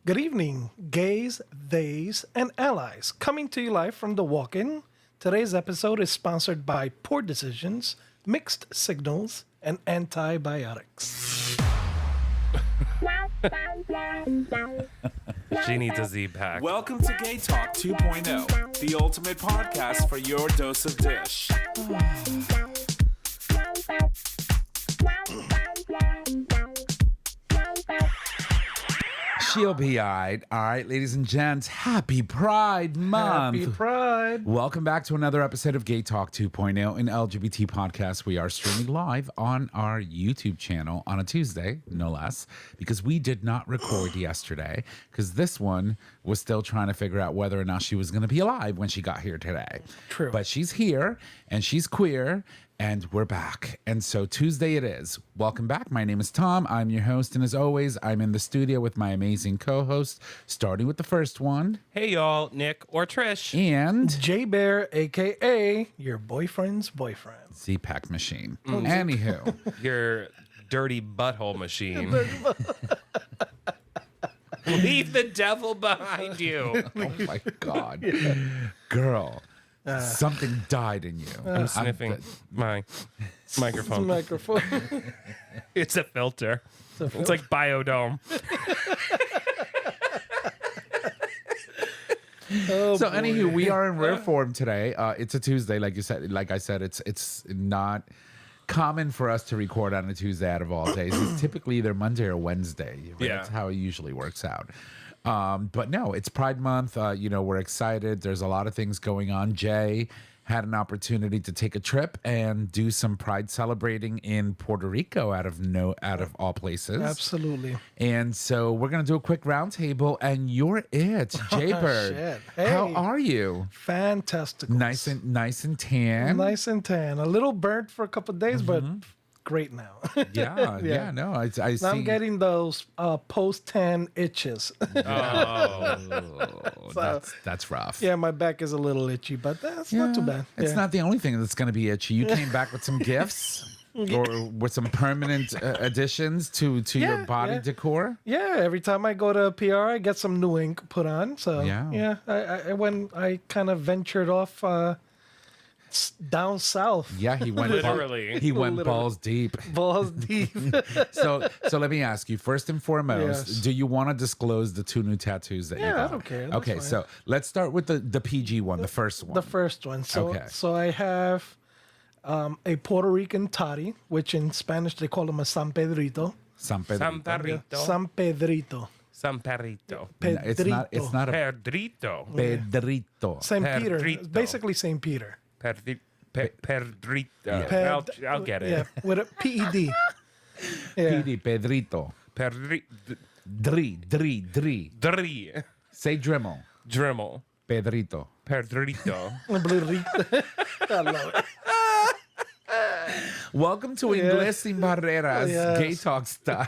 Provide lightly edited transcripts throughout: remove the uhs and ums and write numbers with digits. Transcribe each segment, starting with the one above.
Good evening, gays, theys, and allies. Coming to you live from the walk-in. Today's episode is sponsored by Poor Decisions, Mixed Signals, and Antibiotics. She needs a Z-Pack. Welcome to Gay Talk 2.0, the ultimate podcast for your dose of dish. She'll be all right, ladies and gents. Happy Pride Month. Happy Pride. Welcome back to another episode of Gay Talk 2.0, an LGBT podcast. We are streaming live on our YouTube channel on a Tuesday, no less, because we did not record yesterday because this one was still trying to figure out whether or not she was going to be alive when she got here today. True. But she's here and she's queer. And we're back. And so Tuesday it is. Welcome back. My name is Tom. I'm your host. And as always, I'm in the studio with my amazing co-host, starting with the first one. Hey, y'all. Nick or Trish. And J-Bear, a.k.a. your boyfriend's boyfriend. Z-Pack Machine. Anywho. Your dirty butthole machine. Leave the devil behind you. Oh, my God. Girl. Something died in you. I'm sniffing my microphone. It's a filter. It's like Biodome. So anywho, we are in rare form today. It's a Tuesday, like you said. Like I said, it's not common for us to record on a Tuesday out of all days. It's typically either Monday or Wednesday. Yeah. That's how it usually works out. But no, it's Pride Month. We're excited. There's a lot of things going on. Jay had an opportunity to take a trip and do some Pride celebrating in Puerto Rico out of all places. Absolutely. And so we're gonna do a quick roundtable, and you're it, Jay Bird. Shit. Hey. How are you? Fantastic. Nice and tan. Nice and tan. A little burnt for a couple of days, but great now. Yeah. No, I see. I'm getting those post-tan itches. That's rough. Yeah, my back is a little itchy, but that's not too bad. It's not the only thing that's going to be itchy. You came back with some gifts or with some permanent additions to your body decor. Yeah, every time I go to PR, I get some new ink put on. So when I kind of ventured off down south. Yeah, he went Literally. He went balls deep. Balls deep. So let me ask you first and foremost, Yes. do you want to disclose the two new tattoos that you got? I don't care. That's Okay, fine. so let's start with the PG one, the first one. The first one. So, Okay. so I have a Puerto Rican toddy, which in Spanish they call him a San Pedrito. San Pedro. San Perrito. San Pedrito. San Perrito. Pedrito. It's not a Pedrito. Pedrito. Saint Peter. Pedrito. It's basically Saint Peter. Pedrito. Yeah. I'll get it. Yeah, with a P-E-D. Yeah. Pedrito. Dri. Dri. Say Dremel. Dremel. Pedrito. Pedrito. I love it. Welcome to Inglés Sin Barreras, Yes. Gay Talk style.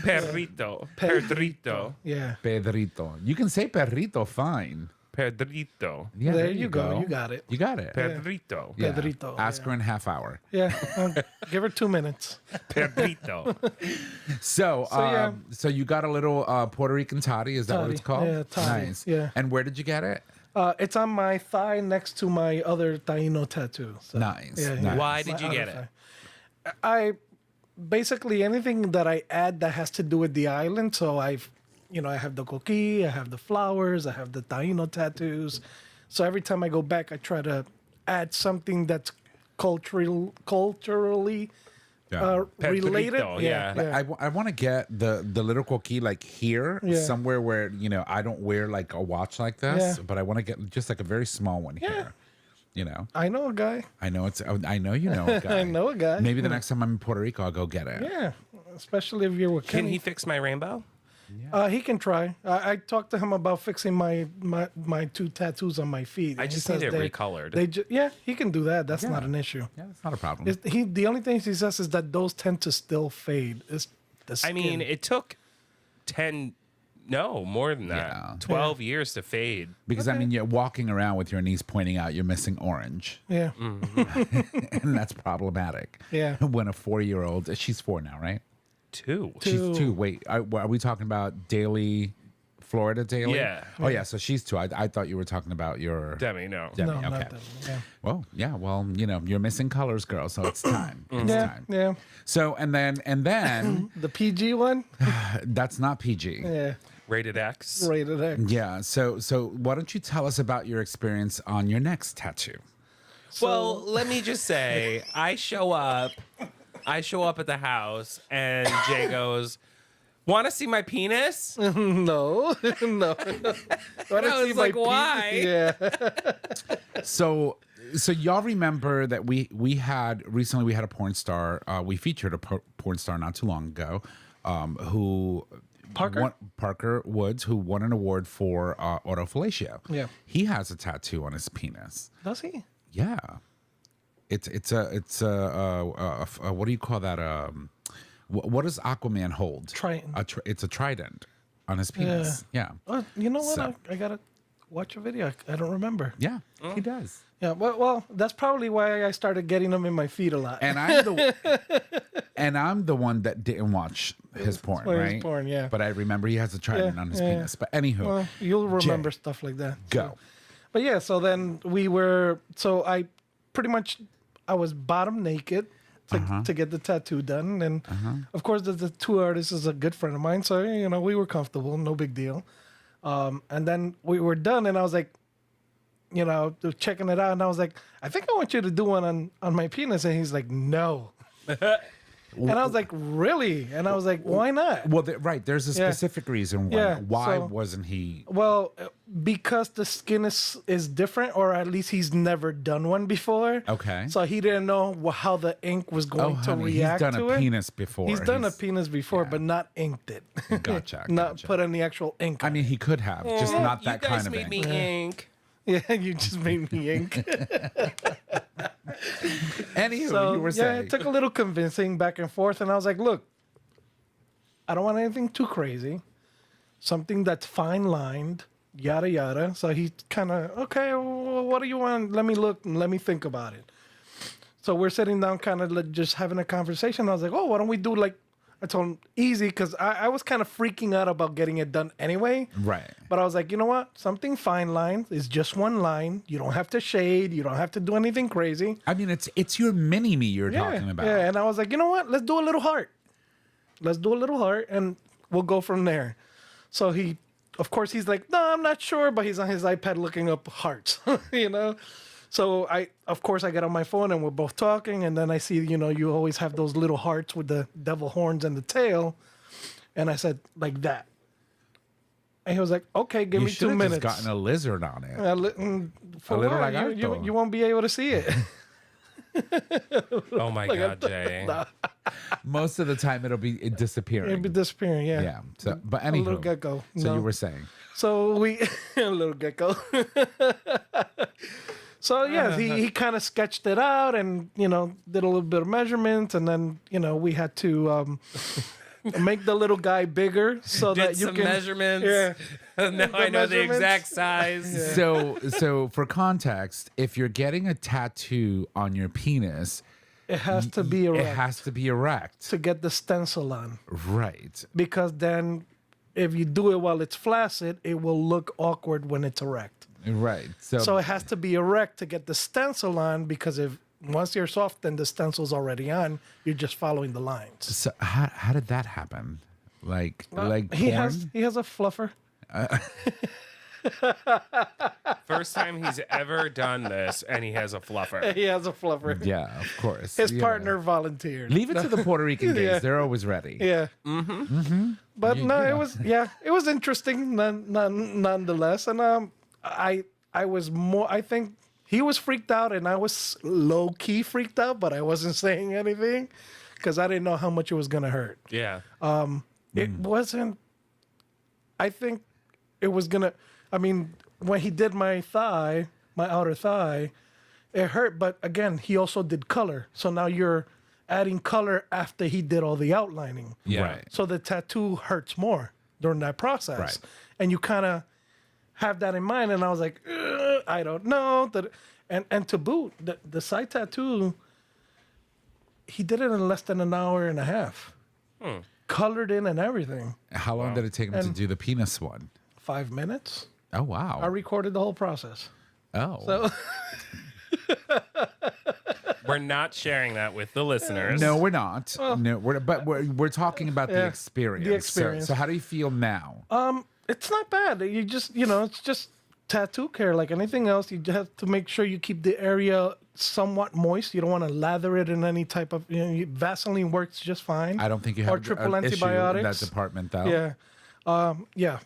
Perrito. Pedrito. Yeah. Pedrito. You can say perrito fine. Pedrito. Yeah, There you go. You got it. You got it. Pedrito. Yeah. Pedrito, Ask her in a half hour. Yeah. Give her 2 minutes. Pedrito. So, yeah. so you got a little Puerto Rican toddy. Is that what it's Toddy. called? Yeah, toddy. Nice. Yeah. And where did you get it? It's on my thigh next to my other Taino tattoo. So, Nice. yeah, Nice. yeah. Why did My you other get it? thigh. I basically anything that I add that has to do with the island. So I have the coquille, I have the flowers, I have the Taino tattoos. So every time I go back, I try to add something that's culturally related. Pedrito, yeah. I want to get the little coquille like here, somewhere where, I don't wear like a watch like this, Yeah. but I want to get just like a very small one here. I know a guy. I know you know a guy. I know a guy. Maybe the next time I'm in Puerto Rico, I'll go get it. Yeah, especially if you're with Can Kenny. he fix my rainbow? He can try. I talked to him about fixing my two tattoos on my feet. I and he just says need it they- recolored. he can do that. That's not an issue. Yeah, that's not a problem. The only thing he says is that those tend to still fade. It's the skin. I mean, it took 10, no, more than that. Yeah. 12 years to fade. Because I mean, you're walking around with your knees pointing out, you're missing orange, yeah, and that's problematic. Yeah. When a 4-year-old, she's 4 now, right? Two. She's 2. Wait, are we talking about daily, Florida daily? Yeah. Oh, yeah. So she's 2. I thought you were talking about your Demi, no. Demi. No, Okay. not that. Yeah. Well, yeah. Well, you're missing colors, girl. So it's time. It's Yeah, time. yeah. So and then The PG one? that's not PG. Yeah. Rated X. Rated X. Yeah. So why don't you tell us about your experience on your next tattoo? Well, let me just say, I show up at the house, and Jay goes, "Want to see my penis?" No. No. I was like, "Why?" Yeah. So y'all remember that we recently had a porn star. We featured a porn star not too long ago, who Parker Woods, who won an award for autofellatio. Yeah. He has a tattoo on his penis. Does he? Yeah. It's a what do you call that? What does Aquaman hold? Trident. It's a trident on his penis. Yeah. Oh, you know what? So- I gotta watch a video. I don't remember. Yeah. He does. Yeah. Well, that's probably why I started getting them in my feet a lot. And I'm the one that didn't watch his porn, His right? porn, yeah. But I remember he has a trident Yeah, on his yeah. penis. But anywho, Well, you'll remember Jay, stuff like that. go. But yeah, so then I pretty much, I was bottom naked to get the tattoo done. And of course, the tattoo artist is a good friend of mine. So, we were comfortable, no big deal. And then we were done and I was like, checking it out. And I was like, I think I want you to do one on my penis. And he's like, no. And I was like, really? And I was like, why not? Well, right. There's a specific reason why. Yeah, Why so- wasn't he? Well, because the skin is different, or at least he's never done one before. Okay. So he didn't know how the ink was going to honey, react he's done to a it. penis before. He's done a penis before, yeah. but not inked it. Gotcha. Not gotcha. put any actual ink. I on mean, he could have, just not You that guys kind of made ink. me ink. it. Yeah, you just made me ink. Anywho, So you were yeah, saying. it took a little convincing back and forth, and I was like, look, I don't want anything too crazy, something that's fine lined, yada yada. So he kind of, okay, well, what do you want? Let me look and let me think about it. So we're sitting down, kind of like just having a conversation. I was like, oh, why don't we do like, I told him easy, because I was kind of freaking out about getting it done anyway. Right. But I was like, you know what? Something fine lined is just one line. You don't have to shade. You don't have to do anything crazy. I mean, it's your mini me you're talking about. Yeah, and I was like, you know what? Let's do a little heart. Let's do a little heart, and we'll go from there. So of course, he's like, no, I'm not sure, but he's on his iPad looking up hearts, So of course, I get on my phone, and we're both talking, and then I see, you always have those little hearts with the devil horns and the tail, and I said, like that. And he was like, okay, give You me 2 should have minutes. just gotten a lizard on it. For a little what? lagarto. You won't be able to see it. Oh my God, Jay. Most of the time, it'll be disappearing. It'd be disappearing, yeah. Yeah. So, but A anywho, little gecko. So No. you were saying. So a little gecko. So yeah, he kind of sketched it out and, did a little bit of measurements, and then, we had to make the little guy bigger so Did that you some can measurements. Yeah. Now I know the measurements. exact size. So for context, if you're getting a tattoo on your penis, It has to be erect it has to be erect. to get the stencil on, Right. because then if you do it while it's flaccid, it will look awkward when it's erect. Right. So it has to be erect to get the stencil on, because once you're soft and the stencil's already on, you're just following the lines. So how did that happen? Like He porn? has a fluffer. First time he's ever done this, and he has a fluffer. He has a fluffer. Yeah, of course. His You partner know. volunteered. Leave it to the Puerto Rican gays. Yeah. They're always ready. Yeah. Mm-hmm. But no, you it know. was interesting nonetheless. And I was more, I think he was freaked out and I was low key freaked out, but I wasn't saying anything because I didn't know how much it was going to hurt. Yeah. It wasn't, I think it was going to, when he did my outer thigh, it hurt. But again, he also did color. So now you're adding color after he did all the outlining. Yeah. Right. So the tattoo hurts more during that process. Right. And you kind of have that in mind. And I was like, I don't know. And to boot, the side tattoo, he did it in less than an hour and a half. colored in and everything. How long did it take him to And- do the penis one? 5 minutes. Oh wow. I recorded the whole process. Oh. So We're not sharing that with the listeners. no, we're not. No, we're talking about the Yeah, experience. the experience. So how do you feel now? it's not bad. You just, it's just tattoo care like anything else. You just have to make sure you keep the area somewhat moist. You don't want to lather it in any type of, Vaseline works just fine. I don't think you have or triple an issue in antibiotics. that department though. Yeah. Yeah.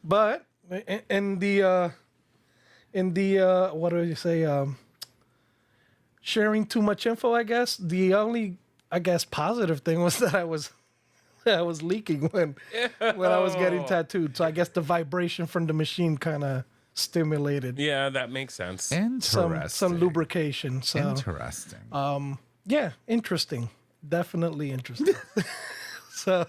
But in the what do you say? Sharing too much info, I guess. The only, positive thing was that I was leaking when I was getting tattooed. So I guess the vibration from the machine kind of stimulated Yeah, that makes sense. Interesting. some lubrication. So Interesting. yeah, interesting. Definitely interesting. so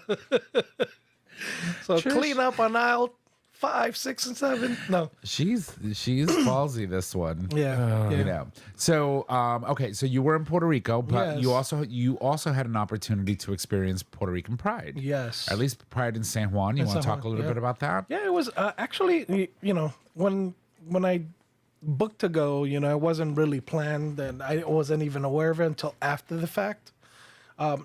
Trish. clean up on aisle 5, 6, and 7. No. She's ballsy, this one. Yeah. You know. So okay, so you were in Puerto Rico, but Yes. you also had an opportunity to experience Puerto Rican Pride. Yes. At least Pride in San Juan. You want to San talk a Juan, little yeah. bit about that? Yeah, it was actually, when I booked to go, it wasn't really planned, and I wasn't even aware of it until after the fact.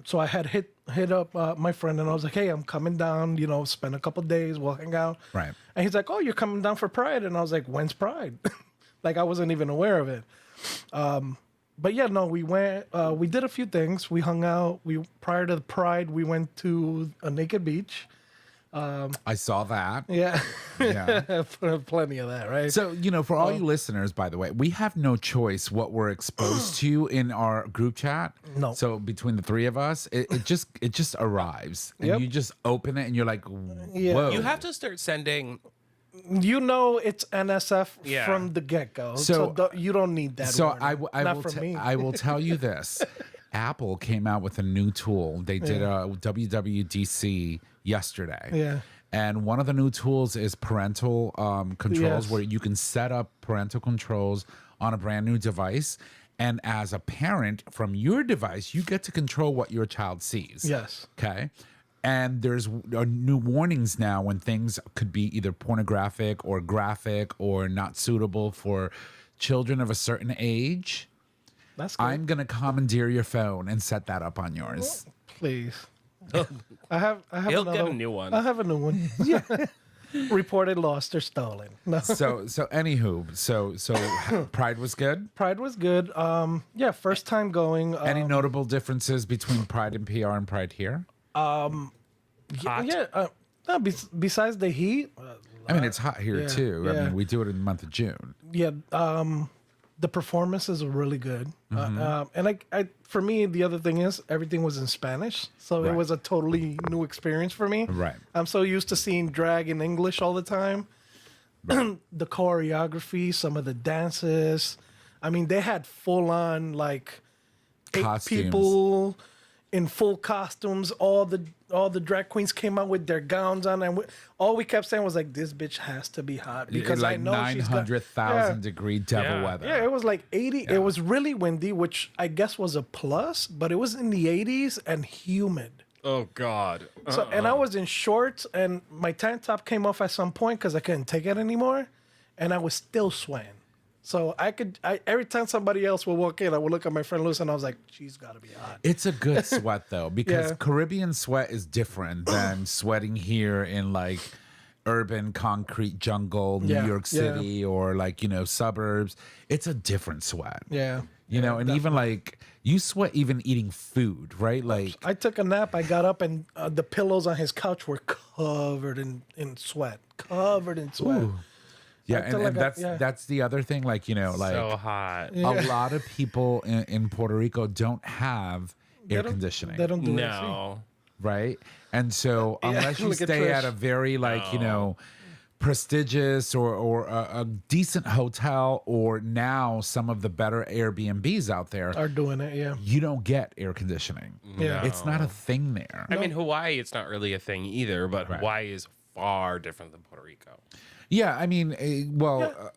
So I had hit up my friend, and I was like, "Hey, I'm coming down. Spend a couple days, we'll hang out." Right. And he's like, "Oh, you're coming down for Pride?" And I was like, "When's Pride?" Like I wasn't even aware of it. But yeah, no, we went. We did a few things. We hung out. Prior to the Pride, we went to a naked beach. I saw that. Yeah, Yeah. plenty of that, right? So, for all you listeners, by the way, we have no choice what we're exposed to in our group chat. No. So between the three of us, it just arrives. And Yep. you just open it and you're like, Yeah. whoa. You have to start sending. it's NSF Yeah. from the get-go. So- You don't need that. So warning. Not for me. I will tell you this. Apple came out with a new tool. They did a WWDC yesterday. Yeah. And one of the new tools is parental controls, Yes. where you can set up parental controls on a brand new device. And as a parent from your device, you get to control what your child sees. Yes. Okay. And there's new warnings now when things could be either pornographic or graphic or not suitable for children of a certain age. That's good. I'm going to commandeer your phone and set that up on yours. Please. I have He'll get another a new one. I have a new one. Yeah. Reported lost or stolen. No. So anywho, so Pride was good. Pride was good. Yeah, first time going. Any notable differences between Pride and PR and Pride here? Hot. Yeah. No, besides the heat, I mean, it's hot here yeah, too. I yeah. mean, we do it in the month of June. yeah. The performances are really good. Mm-hmm. And I, for me, the other thing is everything was in Spanish, so Right. it was a totally new experience for me. Right. I'm so used to seeing drag in English all the time. The choreography, some of the dances. I mean, they had full on like 8 Costumes. people in full costumes. All the drag queens came out with their gowns on, and all we kept saying was like, "This bitch has to be hot," because like I know she's got 900,000 degree devil Yeah. weather. Yeah, it was like 80. It was really windy, which I guess was a plus, but it was in the 80s and humid. Oh God. So, and I was in shorts, and my tank top came off at some point because I couldn't take it anymore, and I was still sweating. So every time somebody else would walk in, I would look at my friend Lucy, and I was like, "She's got to be hot." It's a good sweat though, because Yeah. Caribbean sweat is different than sweating here in like urban concrete jungle, New Yeah, York yeah. City, or like, suburbs. It's a different sweat. Yeah. And even like you sweat even eating food, right? Like I took a nap. I got up, and the pillows on his couch were covered in sweat. Covered in sweat. Ooh. Yeah, feel and like that's the other thing. Like, like so hot. a lot of people in Puerto Rico don't have air conditioning. They don't do AC. No. Right? And so unless you look at stay Trish. at a very prestigious or a decent hotel, or now some of the better Airbnbs out there, Are doing it, yeah. you don't get air conditioning. Yeah. It's not a thing there. I mean, Hawaii, it's not really a thing either, but Right. Hawaii is far different than Puerto Rico. Yeah, I mean,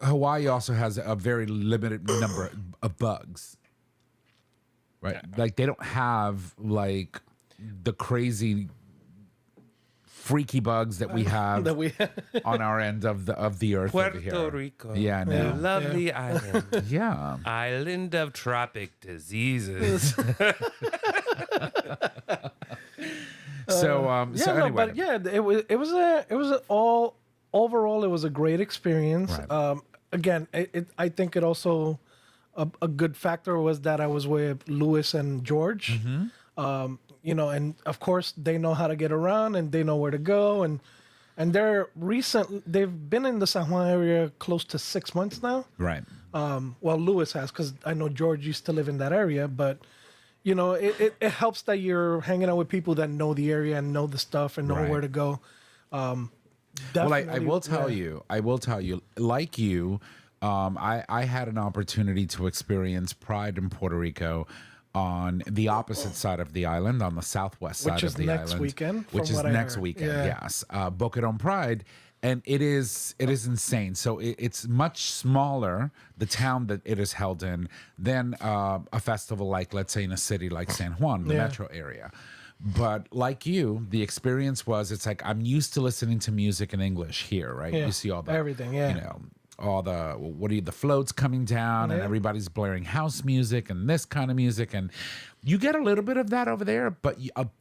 Hawaii also has a very limited number of bugs. Right? Like they don't have like the crazy freaky bugs that we have that we on our end of the earth over here. Puerto Rico. Yeah, I know. Lovely island. Yeah. Island of tropic diseases. So anyway. but yeah, it was all overall it was a great experience. Right. Again, I think it also a good factor was that I was with Louis and George. Mm-hmm. And of course they know how to get around and they know where to go and they've been in the San Juan area close to 6 months now. Right. Well, Louis has, because I know George used to live in that area, but it helps that you're hanging out with people that know the area and know the stuff and know Right. where to go. Well, I will tell yeah. you, like you, I had an opportunity to experience Pride in Puerto Rico on the opposite side of the island, on the southwest side of the island. Which is next weekend, Which from is what I next heard. weekend, Yeah. yes. Boquerón Pride. And it is insane. So it's much smaller, the town that it is held in, than a festival like, let's say, in a city like San Juan, the Yeah. metro area. But like you, the experience was, it's like I'm used to listening to music in English here, right? Yeah. You see all the Everything, yeah. all the floats coming down and Yeah. everybody's blaring house music and this kind of music, and you get a little bit of that over there, but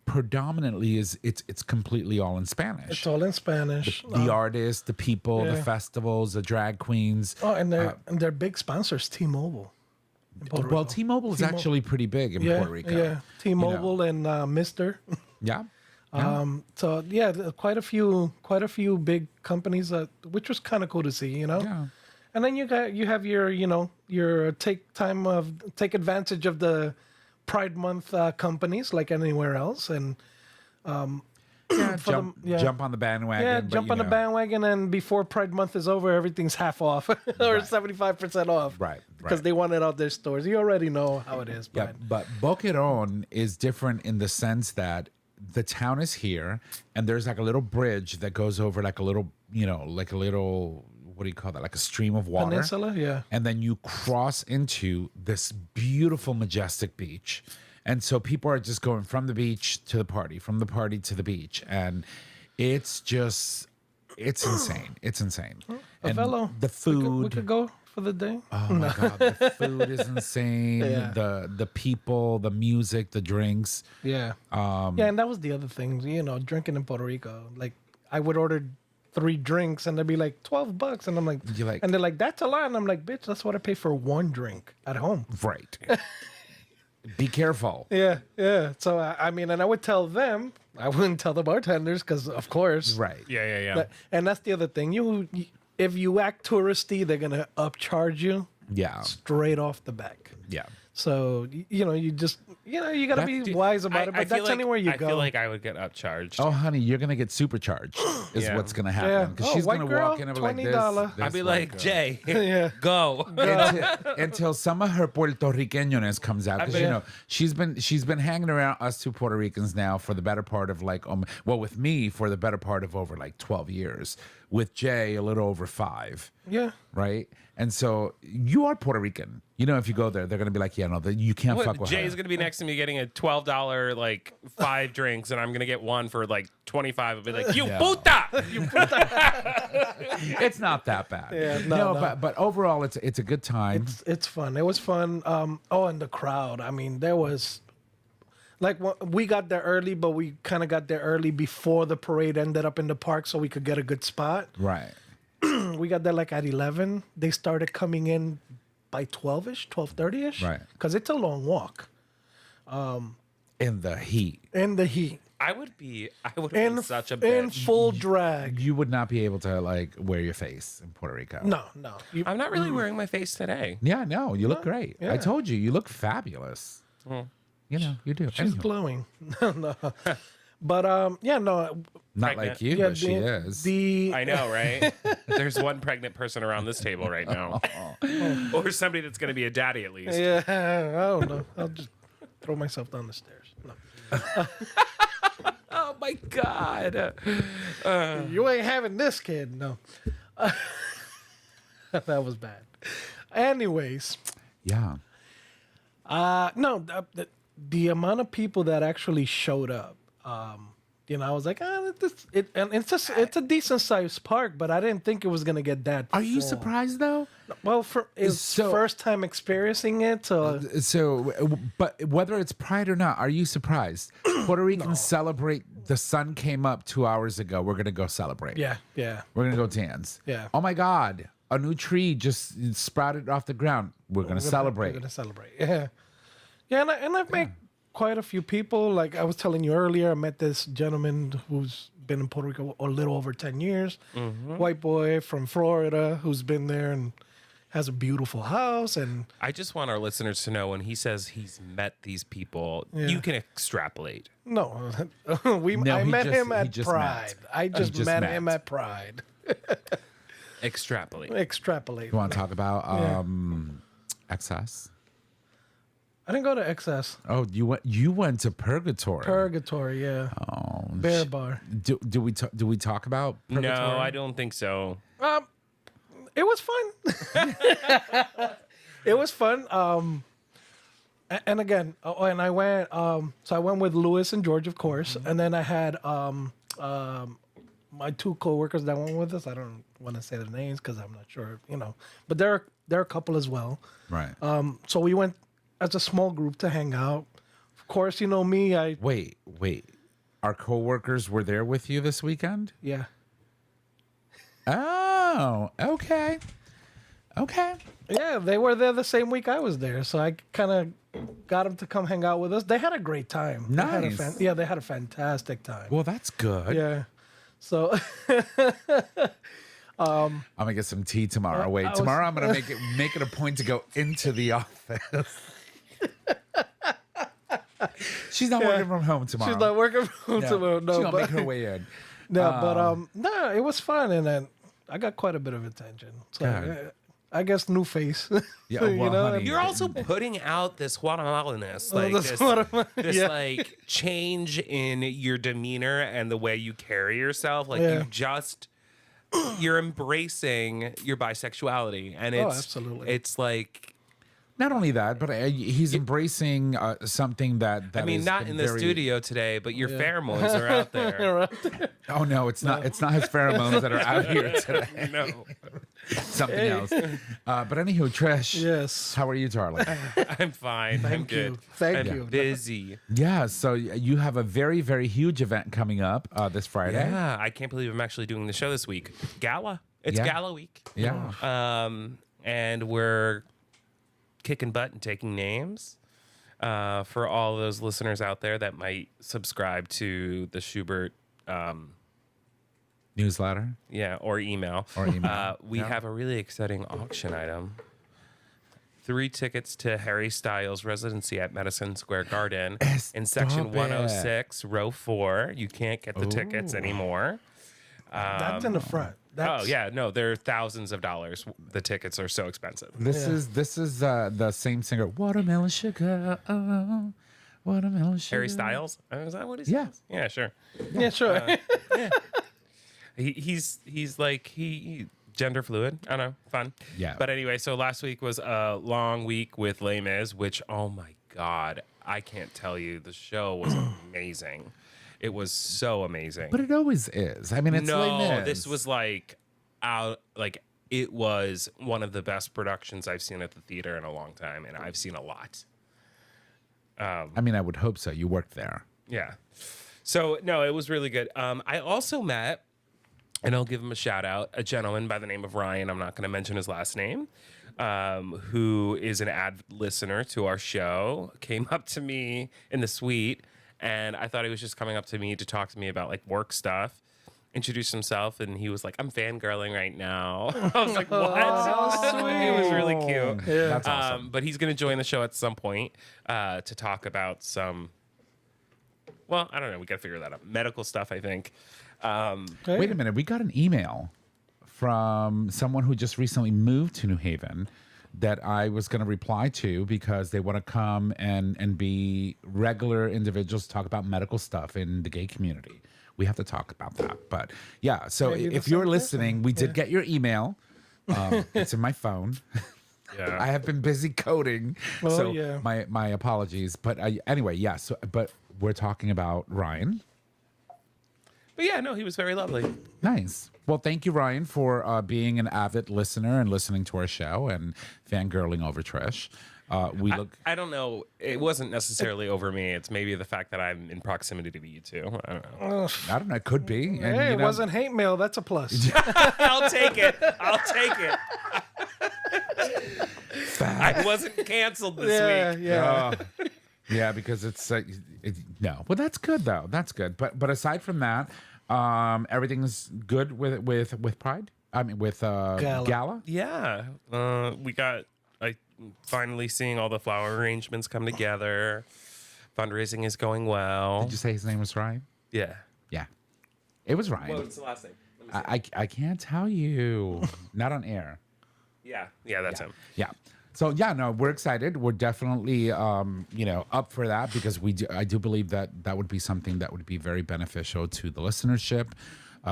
predominantly it's completely all in Spanish. It's all in Spanish. The artists, the people, the yeah. festivals, the drag queens. And their big sponsors, T-Mobile. in Puerto Well, Rico. T-Mobile is actually pretty big in Puerto Rico. Yeah, T-Mobile and Mister. Yeah. So yeah, quite a few big companies, which was kind of cool to see, Yeah. And then you have your take advantage of the Pride Month companies like anywhere else, and Jump on the bandwagon. yeah, but, jump on the bandwagon, and before Pride Month is over, everything's half off or Right. 75% off, Right, Because right. they want it out their stores. You already know how it is. Yeah, but Boquerón is different in the sense that the town is here, and there's like a little bridge that goes over like a little, what do you call that? Like a stream of water. Peninsula, yeah. And then you cross into this beautiful, majestic beach. And so people are just going from the beach to the party, from the party to the beach. And it's insane. It's insane. And Fellow, the food. we could go for the day. Oh my God, the food is insane. Yeah. The people, the music, the drinks. Yeah. And that was the other thing, drinking in Puerto Rico. Like, I would order 3 drinks and they'd be like $12, and I'm like, You're like- and they're like, that's a lot, and I'm like, bitch, that's what I pay for one drink at home. Right. Be careful. Yeah. So I mean, and I would tell them, I wouldn't tell the bartenders because, of course, Right. Yeah. And that's the other thing. If you act touristy, they're gonna upcharge you Yeah. straight off the back. Yeah. So you just you gotta be wise about it. But feel that's anywhere you I go. feel like I would get upcharged. Oh, honey, you're gonna get supercharged. Is Yeah. what's gonna Yeah. happen? Because Oh, she's white gonna girl, walk in and be like this. $20. I'd be this like, white girl. Jay, Yeah. go. until some of her Puerto Ricanos comes out, because bet. she's been hanging around us two Puerto Ricans now for the better part of with me for the better part of over like 12 years, with Jay a little over 5. Yeah. Right. And so you are Puerto Rican. If you go there, they're gonna be like, yeah, no, you can't fuck with Jay's her. gonna be next to me getting a $12 like 5 drinks, and I'm gonna get one for like 25. I'll be like, you Yeah. puta! It's not that bad. Yeah, no. But overall, it's a good time. It's fun. It was fun. And the crowd. I mean, there was like we got there early, but we kind of got there early before the parade ended up in the park, so we could get a good spot. Right. We got there like at 11. They started coming in by 12ish, 12:30ish. Right. Because it's a long walk In the heat. in the heat, I would be in such a in bitch. full drag. You would not be able to like wear your face in Puerto Rico. No. I'm not really wearing my face today. Yeah, no, you look great. yeah. I told you do. You do. She's Anyway, glowing. No. But no. not Pregnant. like you, Yeah, but she is. I know, right? There's one pregnant person around this table right now, or somebody that's gonna be a daddy at least. Yeah, I don't know. I'll just throw myself down the stairs. No. Oh my god! You ain't having this kid. No. That was bad. Anyways, Yeah. no, the amount of people that actually showed up, I was like, it's a decent sized park, but I didn't think it was gonna get that. Are you full. surprised though? Well, it's So- first time experiencing it, so So, but whether it's Pride or not, are you surprised? Puerto Ricans celebrate. The sun came up 2 hours ago. We're gonna go celebrate. yeah. We're gonna go dance. Yeah. Oh my God, a new tree just sprouted off the ground. We're gonna celebrate. We're gonna celebrate. Yeah, yeah, and I've met quite a few people. Like I was telling you earlier, I met this gentleman who's been in Puerto Rico a little over 10 years. White boy from Florida who's been there and has a beautiful house. And I just want our listeners to know when he says he's met these people, you can extrapolate. no, I he met just- him he at just Pride. met. I just, just met met. him at Pride. Extrapolate. Extrapolate. You want to talk about excess? I didn't go to XS. Oh, you went to Purgatory. Purgatory, yeah. Oh, Bear Bar. do we talk about Purgatory? No, I don't think so. It was fun. It was fun. And again, and I went. So I went with Louis and George, of course, and then I had my two coworkers that went with us. I don't want to say their names because I'm not sure, But they're a couple as well. Right. So we went as a small group to hang out. Of course, me. Wait. Our coworkers were there with you this weekend? Yeah. Oh, okay. Yeah, they were there the same week I was there, so I kind of got them to come hang out with us. They had a great time. Nice. They had a fantastic time. Well, that's good. Yeah. So I'm gonna get some tea tomorrow. Wait, tomorrow I'm gonna make it a point to go into the office. She's not working from home tomorrow. she's not working from No, tomorrow. No, she's gonna but, make her way in. no, it was fun, and then I got quite a bit of attention. So God. I guess new face. Yeah, well, honey, You're also putting out this Guatemalaness, like this Yeah. like change in your demeanor and the way you carry yourself. Like Yeah. you're embracing your bisexuality, and it's absolutely. it's like. Not only that, but he's embracing something that I mean, has not been in the very- studio today, but your pheromones are out there. Oh no, it's not. It's not his pheromones that are out here today. No, Something else. But anywho, Trish. Yes. How are you, darling? I'm fine. I'm Thank good. you. Thank I'm you. busy. Yeah. So you have a very, very huge event coming up this Friday. Yeah, I can't believe I'm actually doing the show this week. Gala. It's Yeah. Gala week. Yeah. And we're kicking butt and taking names for all those listeners out there that might subscribe to the Schubert Newsletter. or email. We have a really exciting auction item. 3 tickets to Harry Styles' residency at Madison Square Garden in section Stop it. 106, row 4. You can't get the tickets anymore. That's in the front. Oh yeah, no, they're thousands of dollars. The tickets are so expensive. This is the same singer. Watermelon sugar. Oh, watermelon sugar. Harry Styles? Is that what he Yeah. says? Yeah, sure. Yeah, sure. He's like he gender fluid. I don't know, fun. Yeah. But anyway, so last week was a long week with Les Mis, which oh my god, I can't tell you, the show was amazing. It was so amazing. But it always is. I mean, it's no, Les Mis. this was like it was one of the best productions I've seen at the theater in a long time, and I've seen a lot. I mean, I would hope so. You worked there. Yeah. So no, it was really good. I also met, and I'll give him a shout out, a gentleman by the name of Ryan. I'm not going to mention his last name, who is an avid listener to our show. Came up to me in the suite, and I thought he was just coming up to me to talk to me about like work stuff. Introduced himself, and he was like, "I'm fangirling right now." I was like, "What?" It was really cute. Yeah. That's awesome. But he's going to join the show at some point to talk about some. Well, I don't know. We got to figure that out. Medical stuff, I think. Wait a minute. We got an email from someone who just recently moved to New Haven that I was going to reply to because they want to come and be regular individuals, talk about medical stuff in the gay community. We have to talk about that. But yeah, so Maybe if that's you're something listening, we did get your email. It's in my phone. Yeah. I have been busy coding, Oh, so yeah. my apologies. But anyway, yes. Yeah, but we're talking about Ryan. But yeah, no, he was very lovely. Nice. Well, thank you, Ryan, for being an avid listener and listening to our show and fangirling over Trish. I don't know. It wasn't necessarily over me. It's maybe the fact that I'm in proximity to you two. I don't know. I don't know. It could be. And, Hey, it wasn't hate mail. That's a plus. I'll take it. I wasn't canceled this week. Yeah. Yeah, because it's no. Well, that's good though. That's good. But aside from that, everything's good with Pride. I mean, with Gala. Yeah. We got finally seeing all the flower arrangements come together. Fundraising is going well. Did you say his name was Ryan? Yeah. Yeah, it was Ryan. What's the last name? I can't tell you. Not on air. Yeah, that's him. Yeah. So yeah, no, we're excited. We're definitely up for that because I do believe that would be something that would be very beneficial to the listenership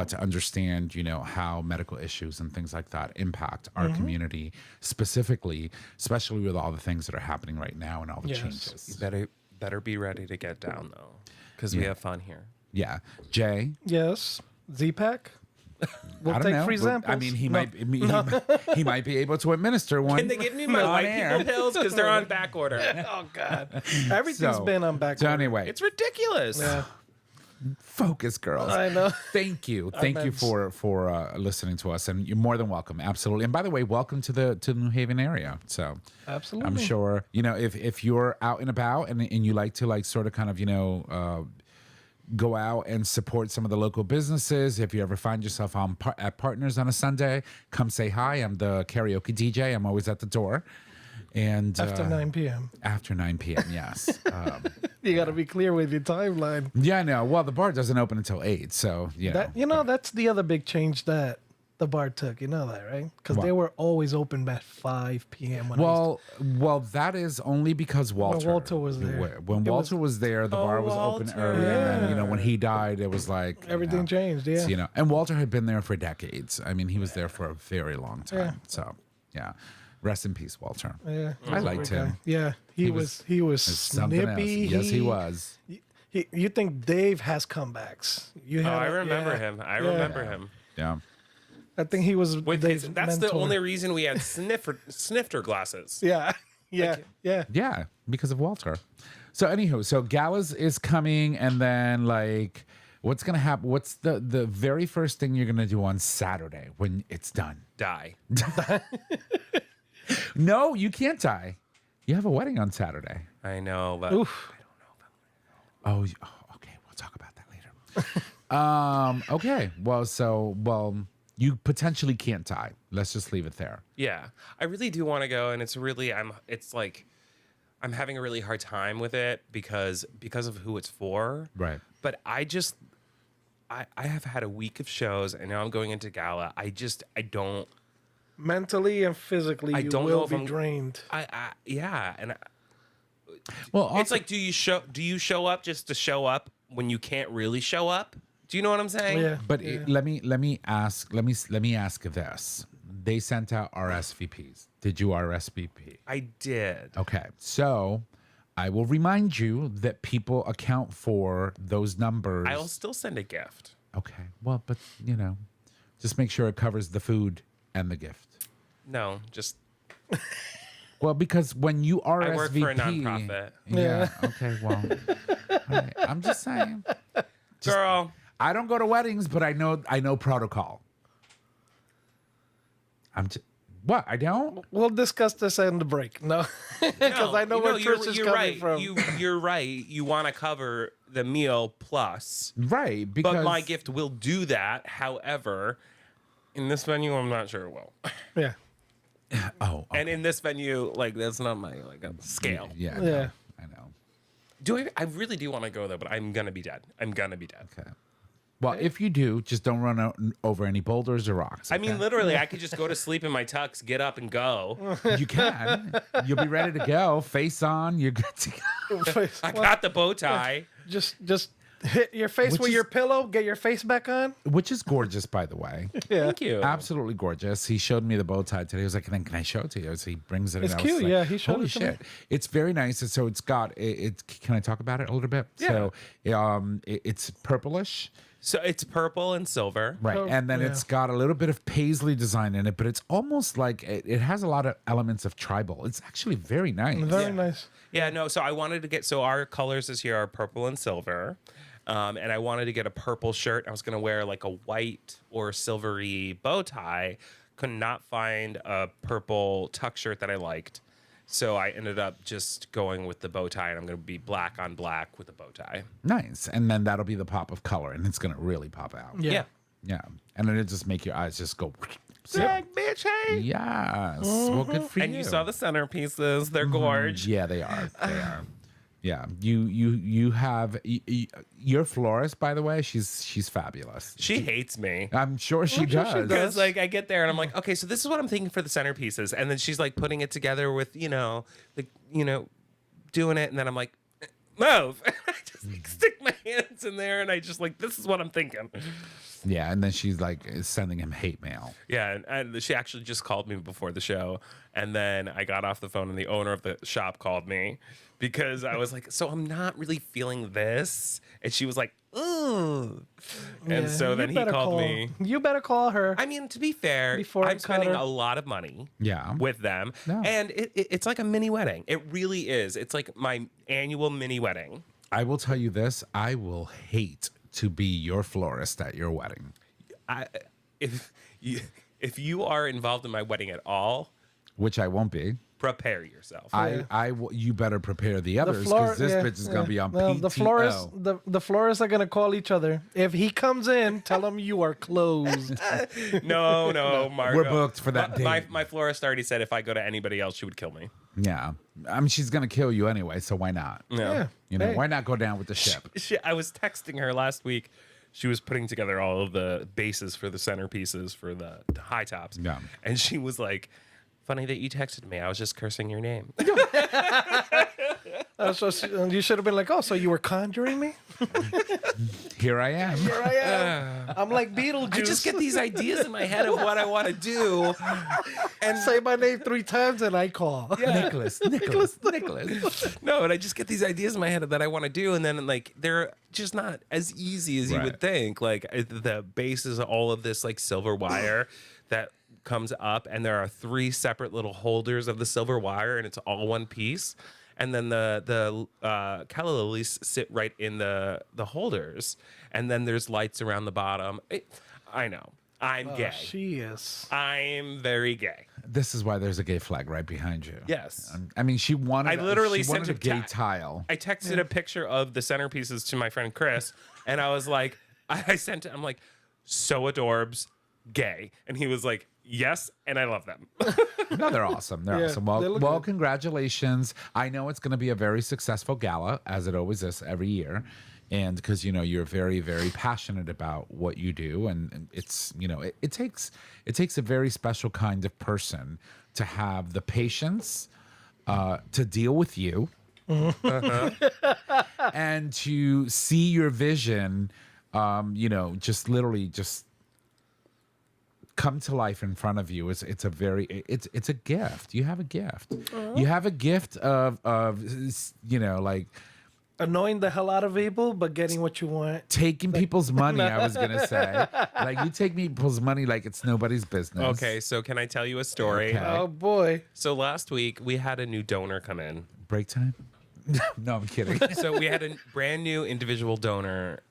to understand, how medical issues and things like that impact our community specifically, especially with all the things that are happening right now and all the changes. You better be ready to get down though, because we have fun here. Yeah. Jay? Yes. Z-Pack? We'll I don't take know. free samples. I mean, he might be able to administer one. Can they give me my white people pills because they're on back order? Oh, God. Everything's been on back. So anyway, It's ridiculous. Yeah. focus, girls. I know. Thank you for listening to us, and you're more than welcome. Absolutely. And by the way, welcome to the New Haven area. So Absolutely. I'm sure if you're out and about and you like to sort of kind of go out and support some of the local businesses. If you ever find yourself at Partners on a Sunday, come say hi. I'm the karaoke DJ. I'm always at the door. And After 9 p.m. After 9 p.m., yes. You got to be clear with your timeline. Yeah, no. Well, the bar doesn't open until 8, so That's the other big change that the bar took. You know that, right? Because they were always open at 5 p.m. Well, that is only because Walter. When Walter was there. When Walter was there, the bar was open early, and then when he died, it was like Everything changed. Yeah. and Walter had been there for decades. I mean, he was there for a very long time. Yeah. So, yeah. Rest in peace, Walter. Yeah. I liked him. Yeah. He was Something else. snippy. Yes, he was. You think Dave has comebacks? I remember him. I remember him. Yeah. I think he was Dave's That's the mentor. only reason we had snifter glasses. Yeah. Yeah. Yeah. Yeah, because of Walter. So anywho, so Gala's is coming, and then what's gonna happen? What's the very first thing you're gonna do on Saturday when it's done? Die. No, you can't die. You have a wedding on Saturday. I know, but Oof. Oh, okay. We'll talk about that later. Okay. Well, you potentially can't die. Let's just leave it there. yeah, I really do want to go, and it's like I'm having a really hard time with it because of who it's for. Right. But I have had a week of shows, and now I'm going into Gala. I don't. Mentally and physically, I you don't know will if be I'm drained. Well, also, It's like, do you show up just to show up when you can't really show up? Do you know what I'm saying? Yeah. but let me ask this. They sent out RSVPs. Did you RSVP? I did. Okay. So I will remind you that people account for those numbers. I'll still send a gift. Okay. Well, but just make sure it covers the food and the gift. No, just Well, because when you RSVP, I work for a nonprofit. Yeah. Okay. Well, all right, I'm just saying. Girl. I don't go to weddings, but I know protocol. What? I don't? We'll discuss this in the break. No, because I know where Trish is coming right. from. You're right. You want to cover the meal plus. Right. Because But my gift will do that. However, in this venue, I'm not sure it will. Yeah. Oh. Okay. And in this venue, that's not my scale. Yeah. Yeah. I know. I really do want to go though, but I'm gonna be dead. Okay. Well, if you do, just don't run over any boulders or rocks. I mean, literally, I could just go to sleep in my tux, get up, and go. You can. You'll be ready to go. Face on. You're good to go. I got the bow tie. Just hit your face Which with is- your pillow. Get your face back on. Which is gorgeous, by the way. Yeah. Thank you. Absolutely gorgeous. He showed me the bow tie today. He was like, "Then can I show it to you?" So he brings it. It's and I was cute. like, Yeah, he showed Holy it to me. shit! It's very nice. And so it's got. Can I talk about it a little bit? Yeah. So, it's purplish. So it's purple and silver. Right. Oh, And then yeah. it's got a little bit of paisley design in it, but it's almost like it has a lot of elements of tribal. It's actually very nice. Very nice. Yeah, no, so I wanted to get, so our colors this year are purple and silver. And I wanted to get a purple shirt. I was going to wear like a white or silvery bow tie. Could not find a purple tuck shirt that I liked. So I ended up just going with the bow tie, and I'm going to be black on black with a bow tie. Nice. And then that'll be the pop of color, and it's going to really pop out. Yeah. Yeah. And then it'll just make your eyes just go. Sick, bitch, hey. Yes. Well, good for you. And you saw the centerpieces. They're gorge. Yeah, they are. They are. Yeah. You have your florist, by the way. She's fabulous. She hates me. I'm sure she sure does. she does. Because like I get there and I'm like, okay, so this is what I'm thinking for the centerpieces, and then she's like putting it together with doing it, and then I'm like, move. I just like stick my hands in there, and I just like, this is what I'm thinking. Yeah, and then she's like sending him hate mail. Yeah, and she actually just called me before the show, and then I got off the phone, and the owner of the shop called me because I was like, so I'm not really feeling this, and she was like, ooh, and Yeah, so then you he better called call- me. You better call her. I mean, to be fair, Before I I'm spending cut her. a lot of money Yeah. with them, No. and it's like a mini wedding. It really is. It's like my annual mini wedding. I will tell you this. I will hate to be your florist at your wedding. If you are involved in my wedding at all, Which I won't be. prepare yourself. You better prepare the others because this bitch is gonna be on PTO. The florists are gonna call each other. If he comes in, tell him you are closed. No, Margo. We're booked for that date. My florist already said if I go to anybody else, she would kill me. Yeah, I mean she's gonna kill you anyway, so why not? No. You know, Hey. why not go down with the ship? I was texting her last week. She was putting together all of the bases for the centerpieces for the high tops. Yeah. And she was like, funny that you texted me. I was just cursing your name. You should have been like, oh, so you were conjuring me? Here I am. Here I am. I'm like Beetlejuice. I just get these ideas in my head of what I want to do. and say my name 3 times and I call. Nicholas. No, and I just get these ideas in my head that I want to do, and then like they're just not as easy as you Right. would think. Like the base is all of this like silver wire that comes up, and there are 3 separate little holders of the silver wire, and it's all one piece. And then the calla lilies sit right in the holders, and then there's lights around the bottom. I know. I'm gay. She is. I'm very gay. This is why there's a gay flag right behind you. Yes. I mean, she wanted. I literally she wanted sent a gay a tile. I texted a picture of the centerpieces to my friend Chris, and I was like, I sent it. I'm like, so adorbs, gay, and he was like, yes, and I love them. No, they're awesome. They're Yeah, awesome. they Well, look well, good. congratulations. I know it's going to be a very successful gala, as it always is every year. And because, you know, you're very, very passionate about what you do. And it's, you know, it takes a very special kind of person to have the patience to deal with you and to see your vision, you know, just literally just come to life in front of you. It's a gift. You have a gift. You have a gift of you know, like Annoying the hell out of people, but getting what you want. taking people's money. I was gonna say, like, you take people's money like it's nobody's business. Okay, so can I tell you a story? Okay. Oh boy. So last week we had a new donor come in. Break time. No, I'm kidding. So we had a brand new individual donor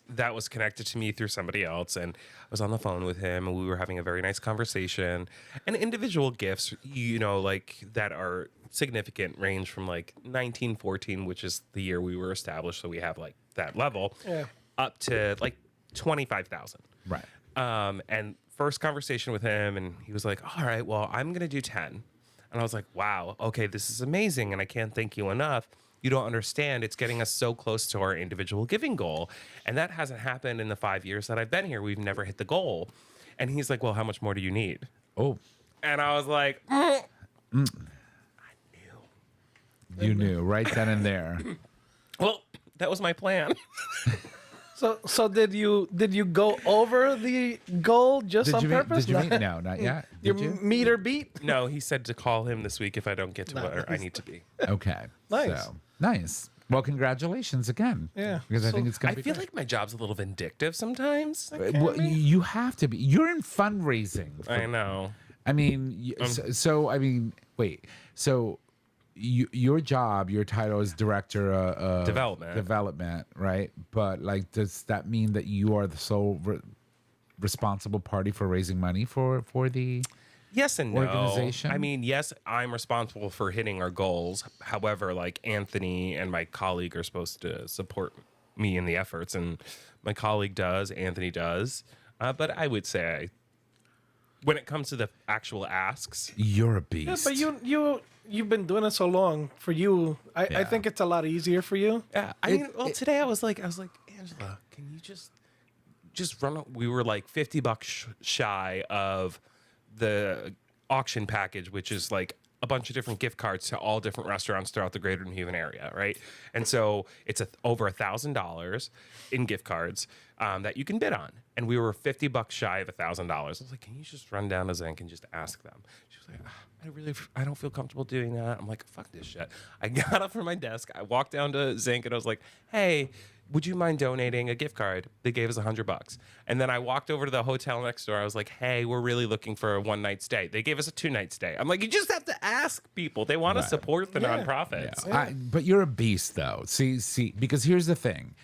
that was connected to me through somebody else, and I was on the phone with him, and we were having a very nice conversation. And individual gifts, you know, like that are significant, range from like 1914, which is the year we were established, so we have like that level, Yeah. up to like 25,000. Right. And first conversation with him, and he was like, all right, well, I'm going to do 10. And I was like, wow, okay, this is amazing. And I can't thank you enough. You don't understand. It's getting us so close to our individual giving goal. And that hasn't happened in the 5 years that I've been here. We've never hit the goal. And he's like, well, how much more do you need? Oh, And I was like, you knew right then and there. well, that was my plan. So did you go over the goal just Did on you purpose? meet? No, not yet. Your Did you? meter beat? No, he said to call him this week if I don't get to where I need to be. Okay. Nice. So, nice. Well, congratulations again. Yeah. Because I So think it's going I to be feel great. like my job's a little vindictive sometimes. Well, you have to be. You're in fundraising. I know. I mean, I mean, wait. So, your job, your title is director of development, right? But like, does that mean that you are the sole responsible party for raising money for the? Yes and no. Organization? I mean, yes, I'm responsible for hitting our goals. However, like Anthony and my colleague are supposed to support me in the efforts, and my colleague does, Anthony does. But I would say, when it comes to the actual asks, You're a Yeah, beast. but you've been doing it so long. For you, I think it's a lot easier for you. yeah. I mean, today I was like, Angela, can you just run? We were like $50 shy of the auction package, which is like a bunch of different gift cards to all different restaurants throughout the greater New Haven area, right? And so it's over $1,000 in gift cards that you can bid on. And we were $50 shy of $1,000. I was like, can you just run down to Zinc and just ask them? She was like, I don't feel comfortable doing that. I'm like, fuck this shit. I got up from my desk. I walked down to Zinc and I was like, hey, would you mind donating a gift card? They gave us $100. And then I walked over to the hotel next door. I was like, hey, we're really looking for a 1-night stay. They gave us a 2-night stay. I'm like, you just have to ask people. They want to support the nonprofits. But you're a beast, though. See, because here's the thing.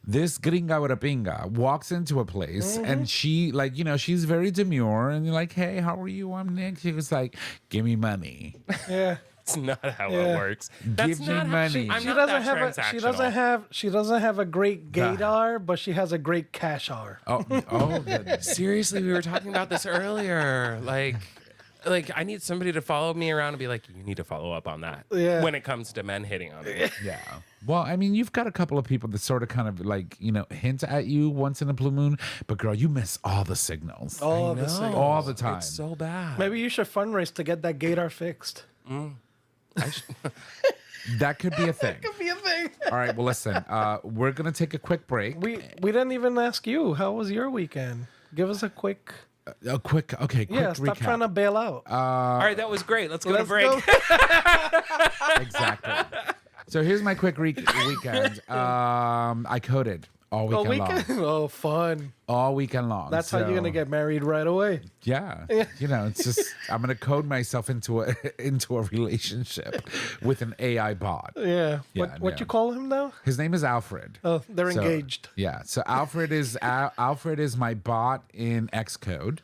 This gringa with a pinga walks into a place and she, like, she's very demure and you're like, hey, how are you? I'm Nick. She was like, give me money. Yeah. That's not how it works. That's Give me not money. I'm She not doesn't that have transactional. she doesn't have a great gaydar, but she has a great cash-ar. Seriously, we were talking about this earlier. Like I need somebody to follow me around and be like, you need to follow up on that. Yeah. When it comes to men hitting on me. Yeah. Well, I mean, you've got a couple of people that sort of kind of like, hint at you once in a blue moon, but girl, you miss all the signals. All the signals. All the time. It's so bad. Maybe you should fundraise to get that gaydar fixed. That could be a thing. Could be a thing. All right. Well, listen, we're going to take a quick break. We didn't even ask you. How was your weekend? Give us a quick. Quick Yeah, stop recap. trying to bail out. All right, that was great. Let's go to Let's break. go. Exactly. So here's my quick weekend. I coded all A weekend long. weekend? Oh, fun. All weekend long. That's how you're going to get married right away. Yeah. It's just I'm gonna code myself into a relationship with an AI bot. Yeah. Yeah, What you call him now? His name is Alfred. Oh, they're So, engaged. Yeah. So Alfred is my bot in Xcode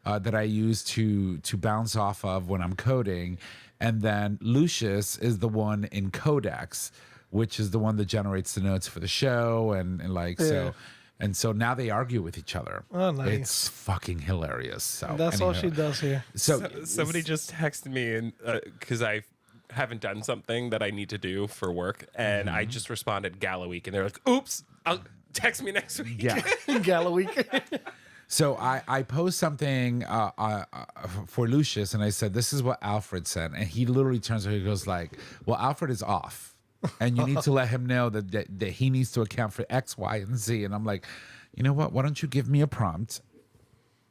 that I use to bounce off of when I'm coding, and then Lucius is the one in Codex, which is the one that generates the notes for the show and like so. And so now they argue with each other. Oh, nice. It's fucking hilarious. So That's all anyhow. she does here. So Somebody just texted me and because I haven't done something that I need to do for work, and I just responded Gala week, and they're like, "Oops, I'll text me next week." yeah. Gala week. So I post something for Lucius, and I said, "This is what Alfred said," and he literally turns around and he goes like, "Well, Alfred is off, and you need to let him know that he needs to account for X, Y, and Z." And I'm like, you know what? Why don't you give me a prompt,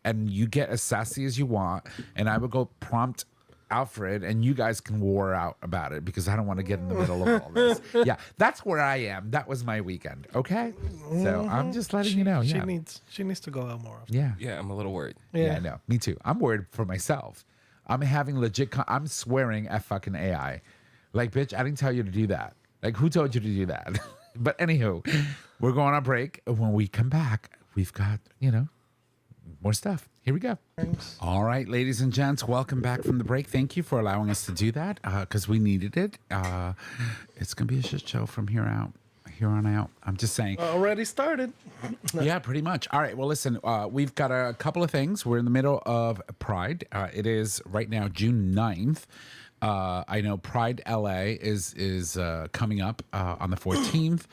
and you get as sassy as you want, and I would go prompt Alfred, and you guys can war out about it because I don't want to get in the middle of all this. Yeah, that's where I am. That was my weekend. Okay, so I'm just letting you know. She Yeah, needs to go out more often. yeah. Yeah, I'm a little worried. Yeah, I know. Me too. I'm worried for myself. I'm having legit. I'm swearing at fucking AI. Like, bitch, I didn't tell you to do that. Like, who told you to do that? But anywho, we're going on break. When we come back, we've got, more stuff. Here we go. Thanks. All right, ladies and gents, welcome back from the break. Thank you for allowing us to do that because we needed it. It's going to be a shit show from here on out. I'm just saying. Already started. Yeah, pretty much. All right. Well, listen, we've got a couple of things. We're in the middle of Pride. It is right now June 9th. I know Pride LA is coming up on the 14th.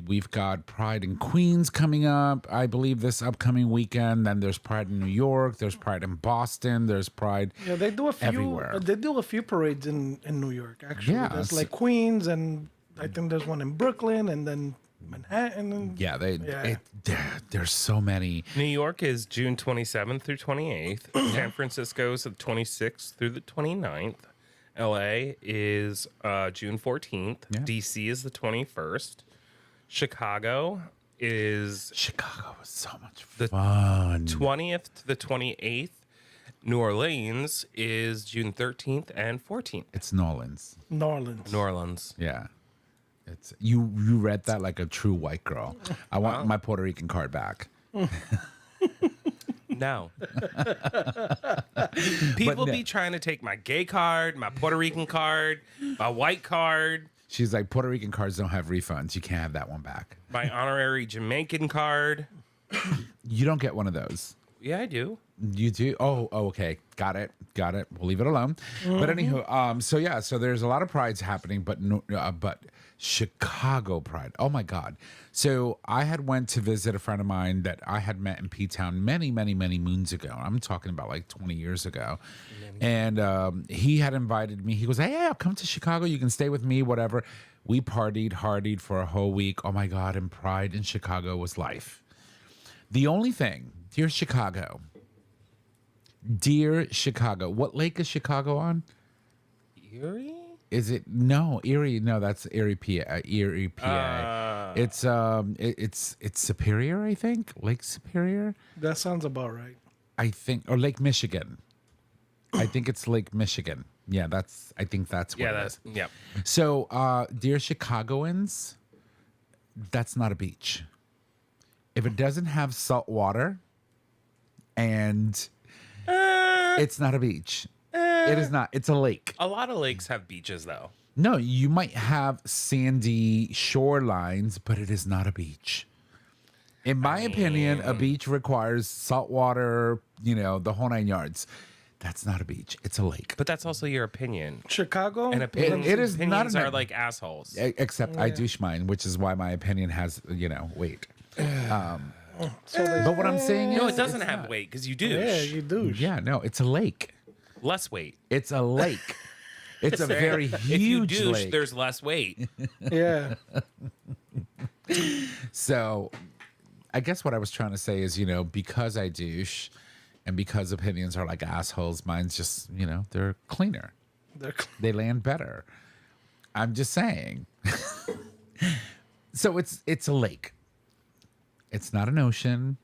We've got Pride in Queens coming up, I believe, this upcoming weekend. Then there's Pride in New York. There's Pride in Boston. There's Pride Yeah, they do a few. everywhere. They do a few parades in New York. Actually, Yeah, there's so- like Queens, and I think there's one in Brooklyn, and then Manhattan. And Yeah, Yeah. there's so many. New York is June 27th through 28th. San Francisco is the 26th through the 29th. LA is June 14th. Yeah. DC is the 21st. Chicago is Chicago was so much The fun. 20th to the 28th. New Orleans is June 13th and 14th. It's Nolans. New Orleans. New Orleans. Yeah. It's you read that like a true white girl. I want my Puerto Rican card back. No. People be trying to take my gay card, my Puerto Rican card, my white card, She's like, Puerto Rican cards don't have refunds. You can't have that one back. my honorary Jamaican card. You don't get one of those. Yeah, I do. You do? Oh, okay. Got it. We'll leave it alone. But anywho, so there's a lot of prides happening, but Chicago Pride. Oh my God. So I had went to visit a friend of mine that I had met in P-Town many, many, many moons ago. I'm talking about like 20 years ago. And he had invited me. He goes, hey, I'll come to Chicago. You can stay with me, whatever. We partied for a whole week. Oh my God. And Pride in Chicago was life. The only thing, dear Chicago, what lake is Chicago on? Erie? Is it no Erie? No, that's Erie, PA. Erie, PA. It's Superior, I think. Lake Superior. That sounds about right. I think, or Lake Michigan. I think it's Lake Michigan. Yeah, I think that's what it is. Yeah. So, dear Chicagoans, that's not a beach. If it doesn't have salt water, and it's not a beach. It is not. It's a lake. A lot of lakes have beaches, though. No, you might have sandy shorelines, but it is not a beach. In my opinion, a beach requires salt water, the whole 9 yards. That's not a beach. It's a lake. But that's also your opinion. Chicago? And opinions, It is not opinions an- are like assholes. Except I douche mine, which is why my opinion has, weight. But what I'm saying is... No, it doesn't it's have not. weight because you douche. Yeah, you douche. Yeah, no, it's a lake. Less weight. It's a lake. It's a very If you huge douche, lake. there's less weight. Yeah. So I guess what I was trying to say is, because I douche and because opinions are like assholes, mine's just, they're cleaner. They land better. I'm just saying. So it's a lake. It's not an ocean.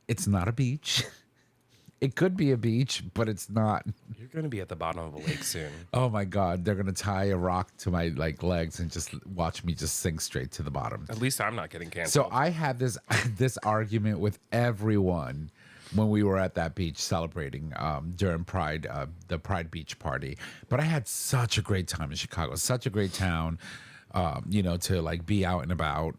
It's not a beach. It could be a beach, but it's not. You're going to be at the bottom of a lake soon. Oh my God, they're gonna tie a rock to my legs and just watch me just sink straight to the bottom. At least I'm not getting So canceled. I had this argument with everyone when we were at that beach celebrating during Pride, the Pride Beach party. But I had such a great time in Chicago, such a great town, to be out and about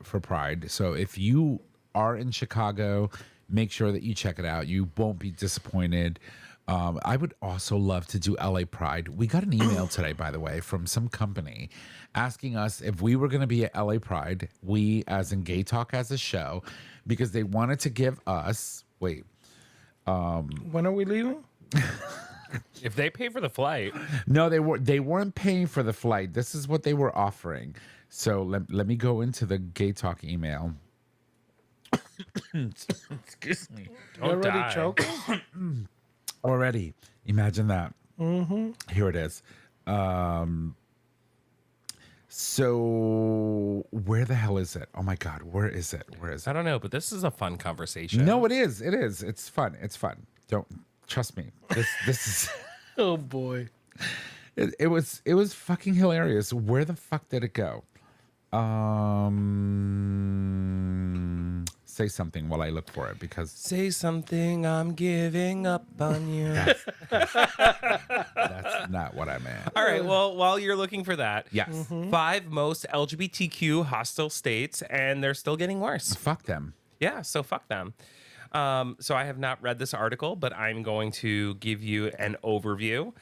for Pride. So if you are in Chicago, make sure that you check it out. You won't be disappointed. I would also love to do LA Pride. We got an email today, by the way, from some company asking us if we were going to be at LA Pride, we as in Gay Talk as a show, because they wanted to give us, When are we leaving? If they pay for the flight, no, they weren't paying for the flight. This is what they were offering. So let me go into the Gay Talk email. Excuse me. You already die. choking? Already. Imagine that. Mm-hmm. Here it is. So where the hell is it? Oh my God, where is it? I don't know, but this is a fun conversation. No, it is. It is. It's fun. It's fun. Don't trust me. This is. Oh, boy. It was fucking hilarious. Where the fuck did it go? Say something while I look for it because Say something, I'm giving up on you. that's not what I meant. All right, well, while you're looking for that, Yes. 5 most LGBTQ hostile states, and they're still getting worse. Fuck them. Yeah, so fuck them. So I have not read this article, but I'm going to give you an overview.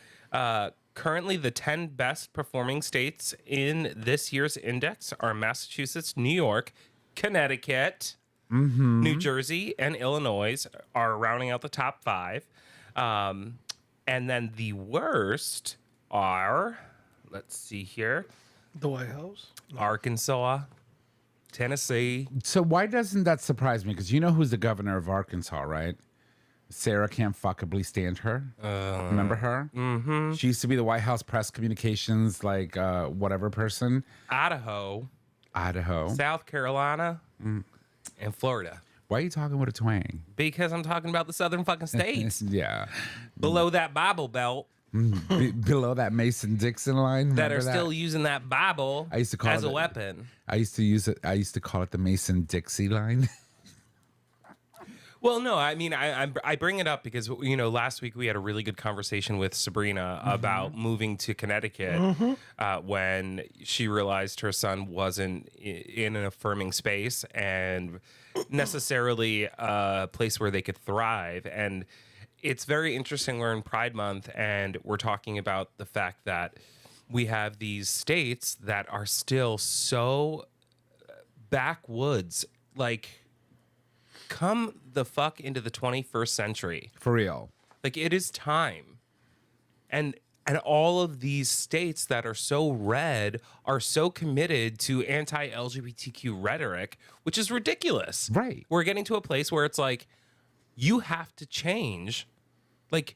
Currently, the 10 best performing states in this year's index are Massachusetts, New York, Connecticut, New Jersey, and Illinois are rounding out the top 5. And then the worst are, let's see here, The White House? Arkansas, Tennessee. So why doesn't that surprise me? Because you know who's the governor of Arkansas, right? Sarah can't fuckably stand her. Remember her? Mm-hmm. She used to be the White House press communications, like, whatever person. Idaho, Idaho. South Carolina, and Florida. Why are you talking with a twang? Because I'm talking about the southern fucking states. Yeah. Below that Bible belt Below that Mason-Dixon line. that are remember still using that Bible I used to call as it a weapon. I used to call it the Mason-Dixie line. Well, no, I mean, I bring it up because, you know, last week we had a really good conversation with Sabrina about moving to Connecticut when she realized her son wasn't in an affirming space and necessarily a place where they could thrive. And it's very interesting. We're in Pride Month and we're talking about the fact that we have these states that are still so backwoods, like, come the fuck into the 21st century. For real. Like, it is time. And all of these states that are so red are so committed to anti-LGBTQ rhetoric, which is ridiculous. Right. We're getting to a place where it's like, you have to change. Like,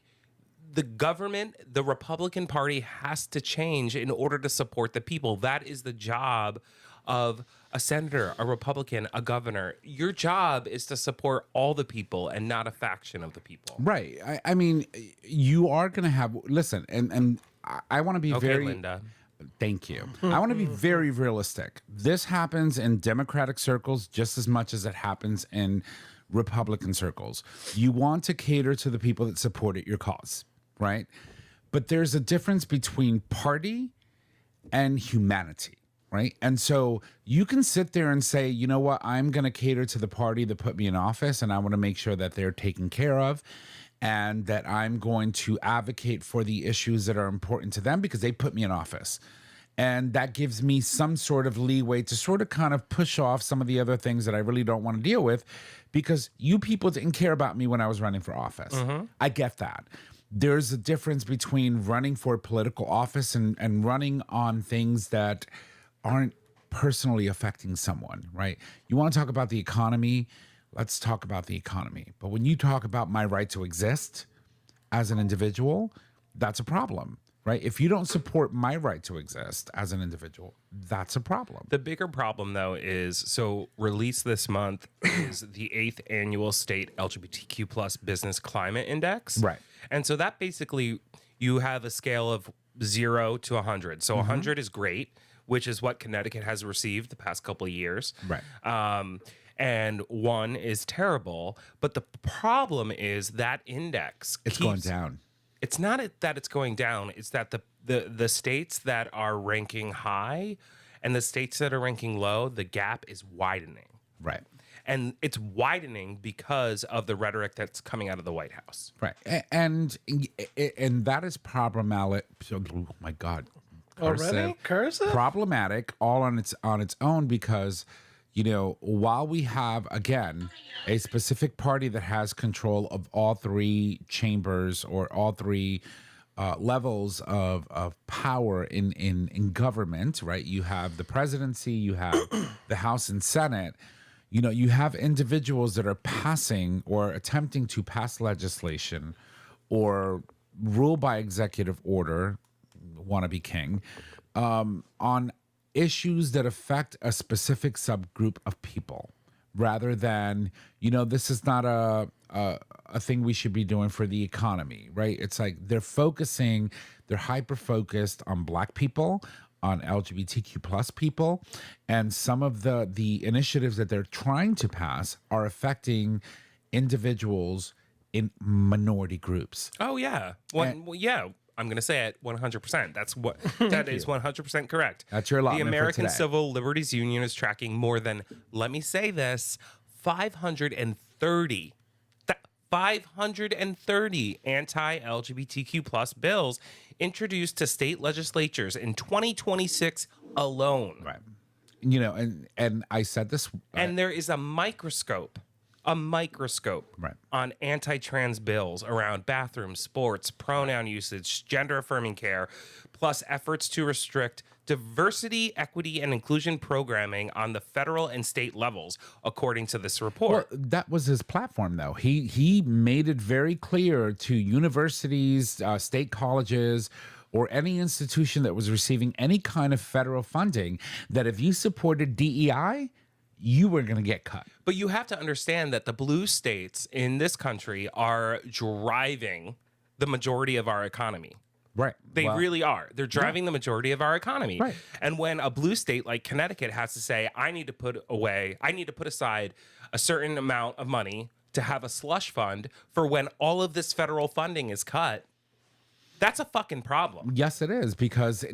the government, the Republican Party has to change in order to support the people. That is the job of a senator, a Republican, a governor. Your job is to support all the people and not a faction of the people. Right. I mean, you are going to have, listen, and I want to be Okay, very. Linda. Thank you. I want to be very realistic. This happens in Democratic circles just as much as it happens in Republican circles. You want to cater to the people that supported your cause, right? But there's a difference between party and humanity. Right. And so you can sit there and say, you know what, I'm going to cater to the party that put me in office and I want to make sure that they're taken care of and that I'm going to advocate for the issues that are important to them because they put me in office. And that gives me some sort of leeway to sort of kind of push off some of the other things that I really don't want to deal with because you people didn't care about me when I was running for office. I get that. There's a difference between running for political office and running on things that aren't personally affecting someone, right? You want to talk about the economy? Let's talk about the economy. But when you talk about my right to exist as an individual, that's a problem, right? If you don't support my right to exist as an individual, that's a problem. The bigger problem, though, is so released this month is the 8th annual state LGBTQ plus business climate index. Right. And so that basically, you have a scale of 0 to 100. So 100 is great, which is what Connecticut has received the past couple of years. Right. And 1 is terrible. But the problem is that index It's going down. It's not that it's going down. It's that the states that are ranking high and the states that are ranking low, the gap is widening. Right. And it's widening because of the rhetoric that's coming out of the White House. Right. And that is problematic. Oh my God. Already? Cursive? Problematic all on its own because, you know, while we have, again, a specific party that has control of all three chambers or all three levels of power in government, right? You have the presidency, you have the House and Senate. You know, you have individuals that are passing or attempting to pass legislation or rule by executive order, wannabe king, on issues that affect a specific subgroup of people rather than, you know, this is not a thing we should be doing for the economy, right? It's like they're hyper-focused on Black people, on LGBTQ plus people, and some of the initiatives that they're trying to pass are affecting individuals in minority groups. Oh, yeah. Well, yeah. I'm going to say it 100%. That is 100% correct. That's your allotment The for American today. Civil Liberties Union is tracking more than, let me say this, 530 anti-LGBTQ plus bills introduced to state legislatures in 2026 alone. Right. You know, and I said this. And there is a microscope Right. on anti-trans bills around bathrooms, sports, pronoun usage, gender-affirming care, plus efforts to restrict diversity, equity, and inclusion programming on the federal and state levels, according to this report. Well, that was his platform, though. He made it very clear to universities, state colleges, or any institution that was receiving any kind of federal funding that if you supported DEI, you were going to get cut. But you have to understand that the blue states in this country are driving the majority of our economy. Right. They really are. They're driving the majority of our economy. Right. And when a blue state like Connecticut has to say, I need to put aside a certain amount of money to have a slush fund for when all of this federal funding is cut, that's a fucking problem. Yes, it is, because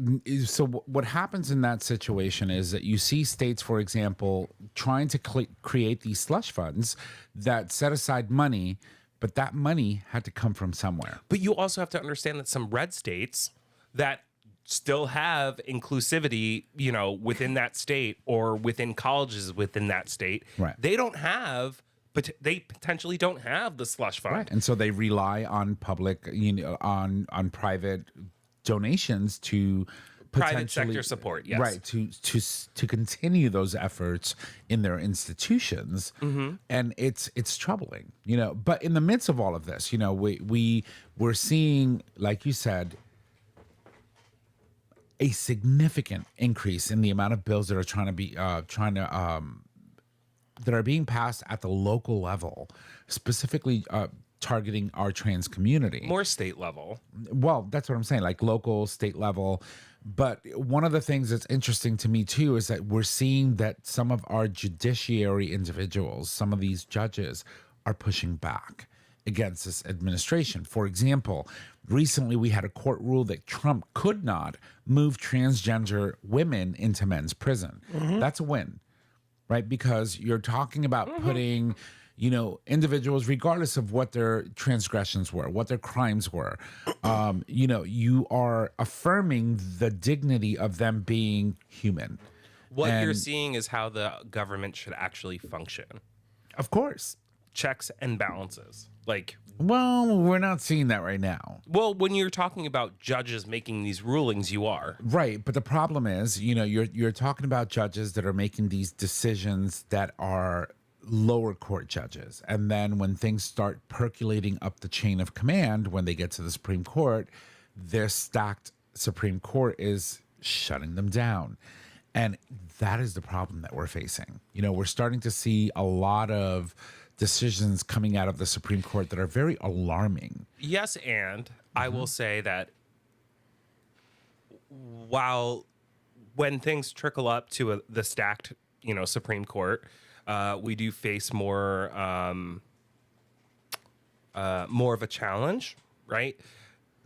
so what happens in that situation is that you see states, for example, trying to create these slush funds that set aside money, but that money had to come from somewhere. But you also have to understand that some red states that still have inclusivity, you know, within that state or within colleges within that state, Right. they don't have, but they potentially don't have the slush fund. Right. And so they rely on public, on private donations to Private sector support, yes. Right, to continue those efforts in their institutions. And it's troubling, but in the midst of all of this, we're seeing, like you said, a significant increase in the amount of bills that are that are being passed at the local level, specifically targeting our trans community. More state level. Well, that's what I'm saying, like local, state level. But one of the things that's interesting to me too is that we're seeing that some of our judiciary individuals, some of these judges, are pushing back against this administration. For example, recently we had a court rule that Trump could not move transgender women into men's prison. That's a win, right? Because you're talking about putting, individuals, regardless of what their transgressions were, what their crimes were, you are affirming the dignity of them being human. What you're seeing is how the government should actually function. Of course. Checks and balances. Well, we're not seeing that right now. Well, when you're talking about judges making these rulings, you are. Right. But the problem is, you're talking about judges that are making these decisions that are lower court judges. And then when things start percolating up the chain of command, when they get to the Supreme Court, their stacked Supreme Court is shutting them down. And that is the problem that we're facing. We're starting to see a lot of decisions coming out of the Supreme Court that are very alarming. Yes, and I will say that when things trickle up to the stacked, Supreme Court, we do face more of a challenge, right?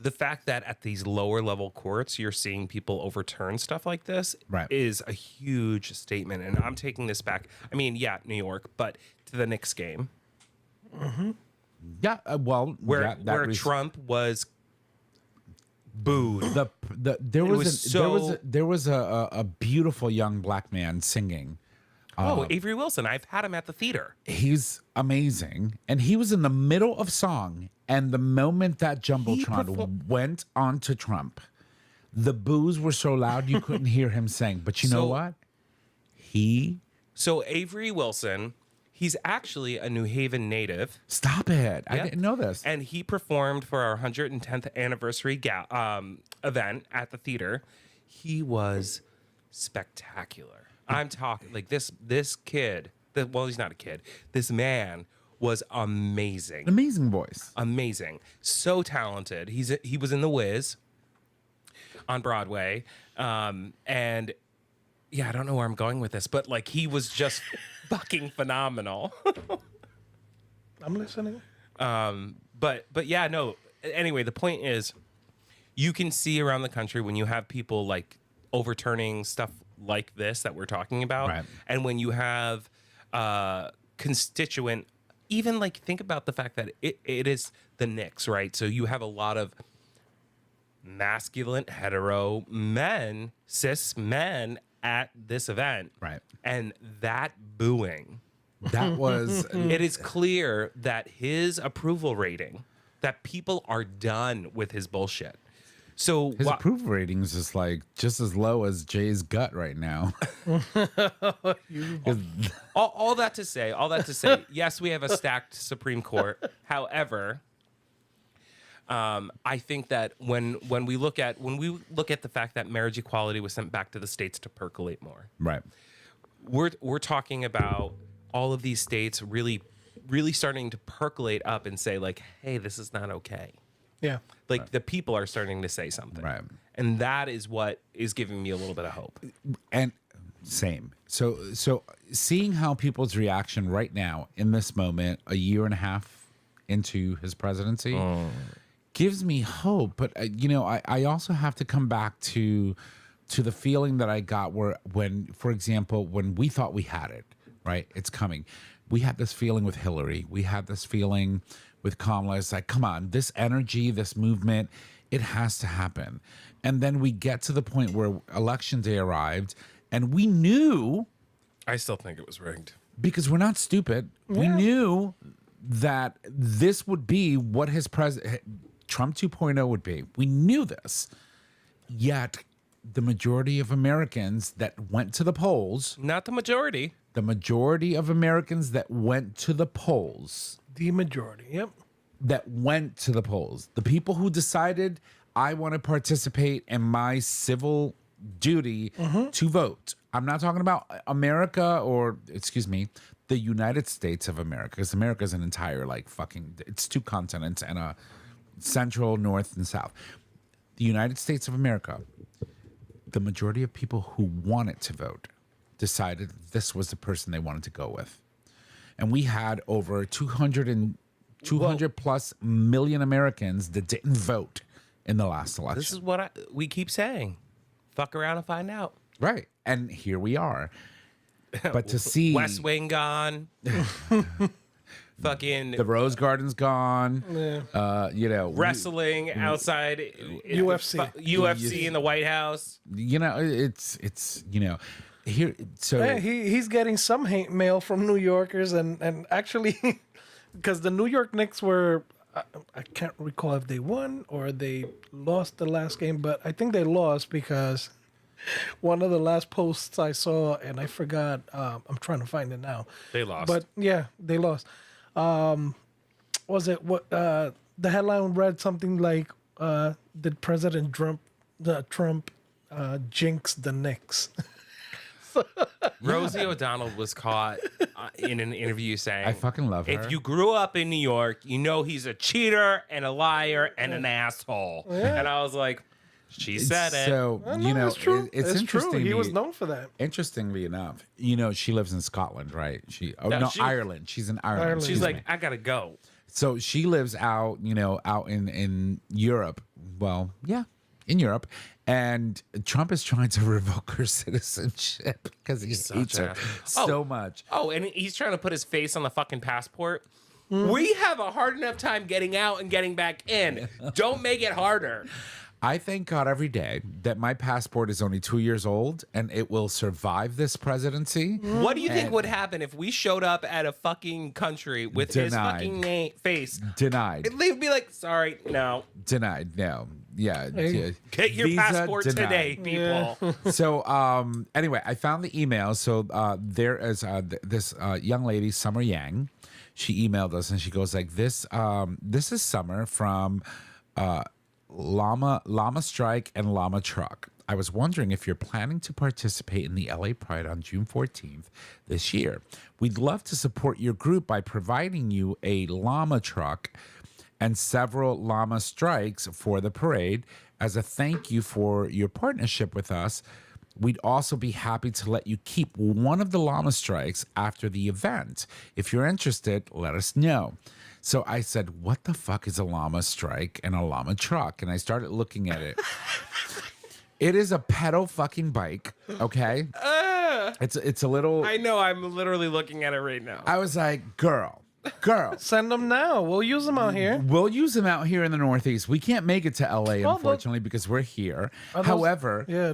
The fact that at these lower level courts, you're seeing people overturn stuff like this is a huge statement. And I'm taking this back. I mean, yeah, New York, but to the Knicks game. Yeah, where Trump was booed. There was a beautiful young black man singing. Avery Wilson. I've had him at the theater. He's amazing. And he was in the middle of song. And the moment that Jumbotron went on to Trump, the boos were so loud you couldn't hear him sing. But you know what? So Avery Wilson, he's actually a New Haven native. Stop it. I didn't know this. And he performed for our 110th anniversary event at the theater. He was spectacular. I'm talking like this kid. Well, he's not a kid. This man was amazing. Amazing voice. Amazing. So talented. He was in The Wiz on Broadway. And yeah, I don't know where I'm going with this, but he was just fucking phenomenal. I'm listening. But yeah, no. Anyway, the point is you can see around the country when you have people overturning stuff like this that we're talking about. Right. And when you have constituent, even think about the fact that it is the Knicks, right? So you have a lot of masculine, hetero men, cis men at this event. Right. And that booing. That was... It is clear that his approval rating, that people are done with his bullshit. So His approval ratings is like just as low as Jay's gut right now. all that to say, yes, we have a stacked Supreme Court. However, I think that when we look at the fact that marriage equality was sent back to the states to percolate more, Right. we're talking about all of these states really starting to percolate up and say like, hey, this is not okay. Yeah. Like the people are starting to say something. Right. And that is what is giving me a little bit of hope. And same. So seeing how people's reaction right now in this moment, a year and a half into his presidency, gives me hope. But I also have to come back to the feeling that I got when, for example, when we thought we had it, right? It's coming. We had this feeling with Hillary. We had this feeling with Kamala. It's like, come on, this energy, this movement, it has to happen. And then we get to the point where election day arrived, and we knew, I still think it was rigged. because we're not stupid, we knew that this would be what his Trump 2.0 would be. We knew this. Yet the majority of Americans that went to the polls, Not the majority. the majority of Americans that went to the polls, The majority. Yep. the people who decided, I want to participate in my civil duty to vote. I'm not talking about America, or excuse me, the United States of America, because America is an entire it's two continents and a central, north, and south. The United States of America, the majority of people who wanted to vote decided this was the person they wanted to go with. And we had over 200 plus million Americans that didn't vote in the last election. This is what we keep saying. Fuck around and find out. Right. And here we are. But to see West Wing gone. Fucking the Rose Garden's gone, wrestling outside UFC in the White House. It's here. So Yeah, he's getting some hate mail from New Yorkers, and actually, because the New York Knicks were, I can't recall if they won or they lost the last game, but I think they lost because one of the last posts I saw, and I forgot, I'm trying to find it now. They lost. But yeah, they lost. Was it what the headline read something like, did President Trump jinx the Knicks? Rosie O'Donnell was caught in an interview saying, I fucking love her. if you grew up in New York, you know he's a cheater and a liar and an asshole. And I was like, she said it. So It's true. it's interesting. True. He was known for that. Interestingly enough, she lives in Scotland, right? Ireland. She's in Ireland. Ireland. She's Excuse like, me. I gotta go. So she lives out in Europe. Well, yeah, in Europe. And Trump is trying to revoke her citizenship because he hates her so much. Oh, and he's trying to put his face on the fucking passport. We have a hard enough time getting out and getting back in. Don't make it harder. I thank God every day that my passport is only 2 years old and it will survive this presidency. What do you think would happen if we showed up at a fucking country with his Denied. fucking face? Denied. They would be like, sorry, no. Denied. No. Yeah. Get your Visa passport denied. today, people. So anyway, I found the email. So there is this young lady, Summer Yang. She emailed us and she goes like, this is Summer from Llama Strike and Llama Truck. I was wondering if you're planning to participate in the LA Pride on June 14th this year. We'd love to support your group by providing you a Llama Truck and several Llama Strikes for the parade as a thank you for your partnership with us. We'd also be happy to let you keep one of the Llama Strikes after the event. If you're interested, let us know. So I said, what the fuck is a Llama Strike and a Llama Truck? And I started looking at it. It is a pedal fucking bike, okay? It's a little... I know, I'm literally looking at it right now. I was like, girl, Girl. Send them now. We'll use them out here. We'll use them out here in the Northeast. We can't make it to LA, Well, unfortunately, because we're here. Are those- However, Yeah,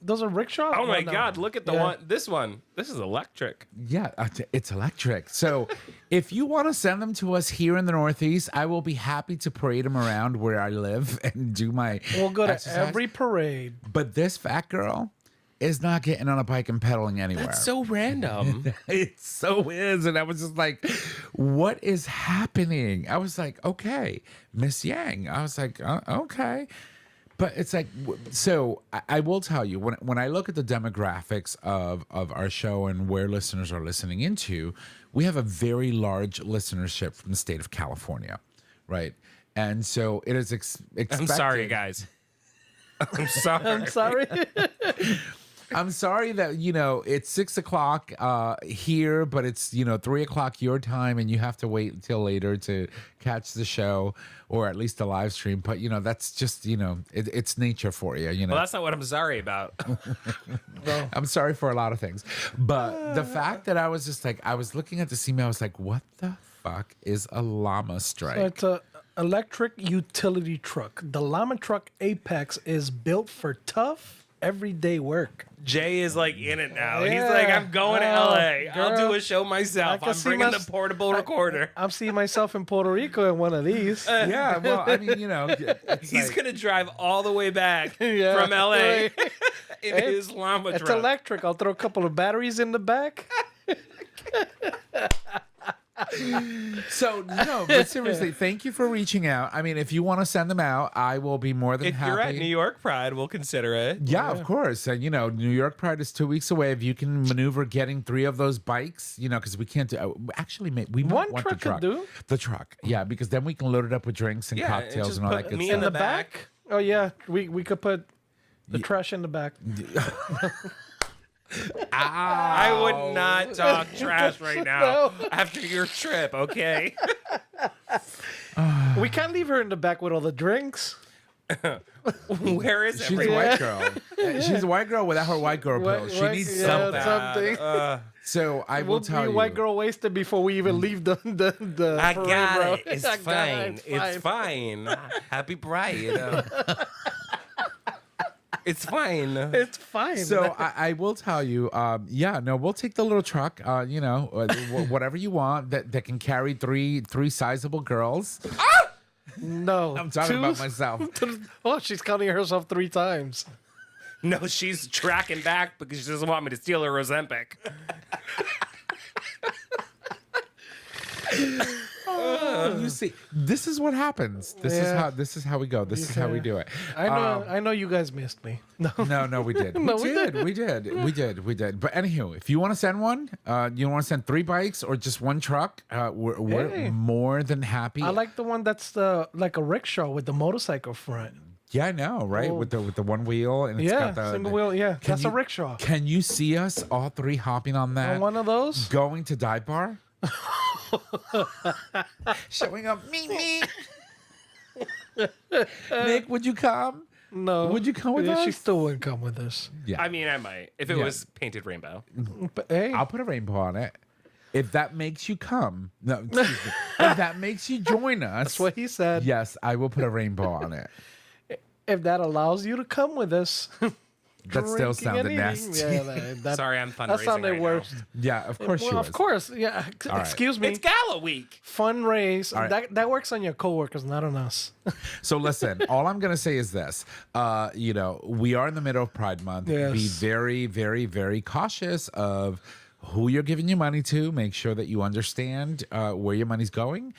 those are rickshaws. Oh my No. God! Look at the Yeah. one. This one. This is electric. yeah, it's electric. So if you want to send them to us here in the Northeast, I will be happy to parade them around where I live and do my We'll go to exercise. every parade. But this fat girl is not getting on a bike and pedaling anywhere. That's so random. It so is. And I was just like, what is happening? I was like, okay, Miss Yang. I was like, okay. But it's like, so I will tell you, when I look at the demographics of our show and where listeners are listening into, we have a very large listenership from the state of California, right? And so it is expected. I'm sorry, guys. I'm sorry. I'm sorry. I'm sorry that, it's 6 o'clock here, but it's, 3 o'clock your time and you have to wait until later to catch the show or at least the live stream. But, that's just, it's nature for you, Well, that's not what I'm sorry about. I'm sorry for a lot of things. But the fact that I was just like, I was looking at this email, I was like, what the fuck is a Llama Strike? So it's a electric utility truck. The Llama Truck Apex is built for tough, everyday work. Jay is like in it now. He's Yeah. like, I'm going to Oh, LA. I'll girl. do a show myself. I can I'm see bringing my- the portable recorder. I'm seeing myself in Puerto Rico in one of these. Yeah, well, I mean, it's He's like- going to drive all the way back Yeah. from LA Right. in It's- his llama It's truck. electric. I'll throw a couple of batteries in the back. So no, but seriously, thank you for reaching out. I mean, if you want to send them out, I will be more than If happy. you're at New York Pride, we'll consider it. Yeah, of course. And New York Pride is 2 weeks away. If you can maneuver getting 3 of those bikes, because we can't do. Actually, we might One want truck the could truck. do. The truck, yeah, because then we can load it up with drinks and Yeah, and cocktails just and all put that good me stuff. in In the the back? Oh yeah, we could put the trash in the back. I would not talk trash right now No. after your trip, okay? We can't leave her in the back with all the drinks. Where is She's a everyone? white girl. She's a white girl without her white girl pill. She needs something. something. So I will We'll tell be you. white girl wasted before we even leave the I parade got road. it. It's I got fine. It's fine. Happy Pride. It's fine. It's fine. So I will tell you, we'll take the little truck, whatever you want that can carry three sizable girls. no, I'm talking about myself. Oh, she's counting herself 3 times. No, she's tracking back because she doesn't want me to steal her Ozempic. You see, this is what happens. This is how we go. This is how we do it. I know you guys missed me. No. No, we did. No, we did. But anywho, if you want to send one, you want to send 3 bikes or just 1 truck, we're Hey. more than happy. I like the one that's like a rickshaw with the motorcycle front. Yeah, I know, right? Oh. With the one wheel and it's Yeah, got the single wheel. Yeah, Can that's a you- rickshaw. Can you see us all 3 hopping on that? On one of those? Going to dive bar? Showing up, me. Nick, would you come? No. Would you come with She us? still wouldn't come with us. Yeah, I mean, I might if it Yeah. was painted rainbow. But hey, I'll put a rainbow on it. If that makes you come, no, excuse me. If that makes you join us, that's what he said. yes, I will put a rainbow on it. If that allows you to come with us. That still drinking sounded and eating. nasty. Yeah, that, Sorry, I'm fundraising that sounded right worse. Yeah, of course Well, you of was. course. Yeah. right. Excuse now. me. It's Gala week. Fundraise. All right. That works on your coworkers, not on us. So listen, all I'm gonna say is this: we are in the middle of Pride Month. Yes. Be very, very, very cautious of who you're giving your money to. Make sure that you understand where your money's going.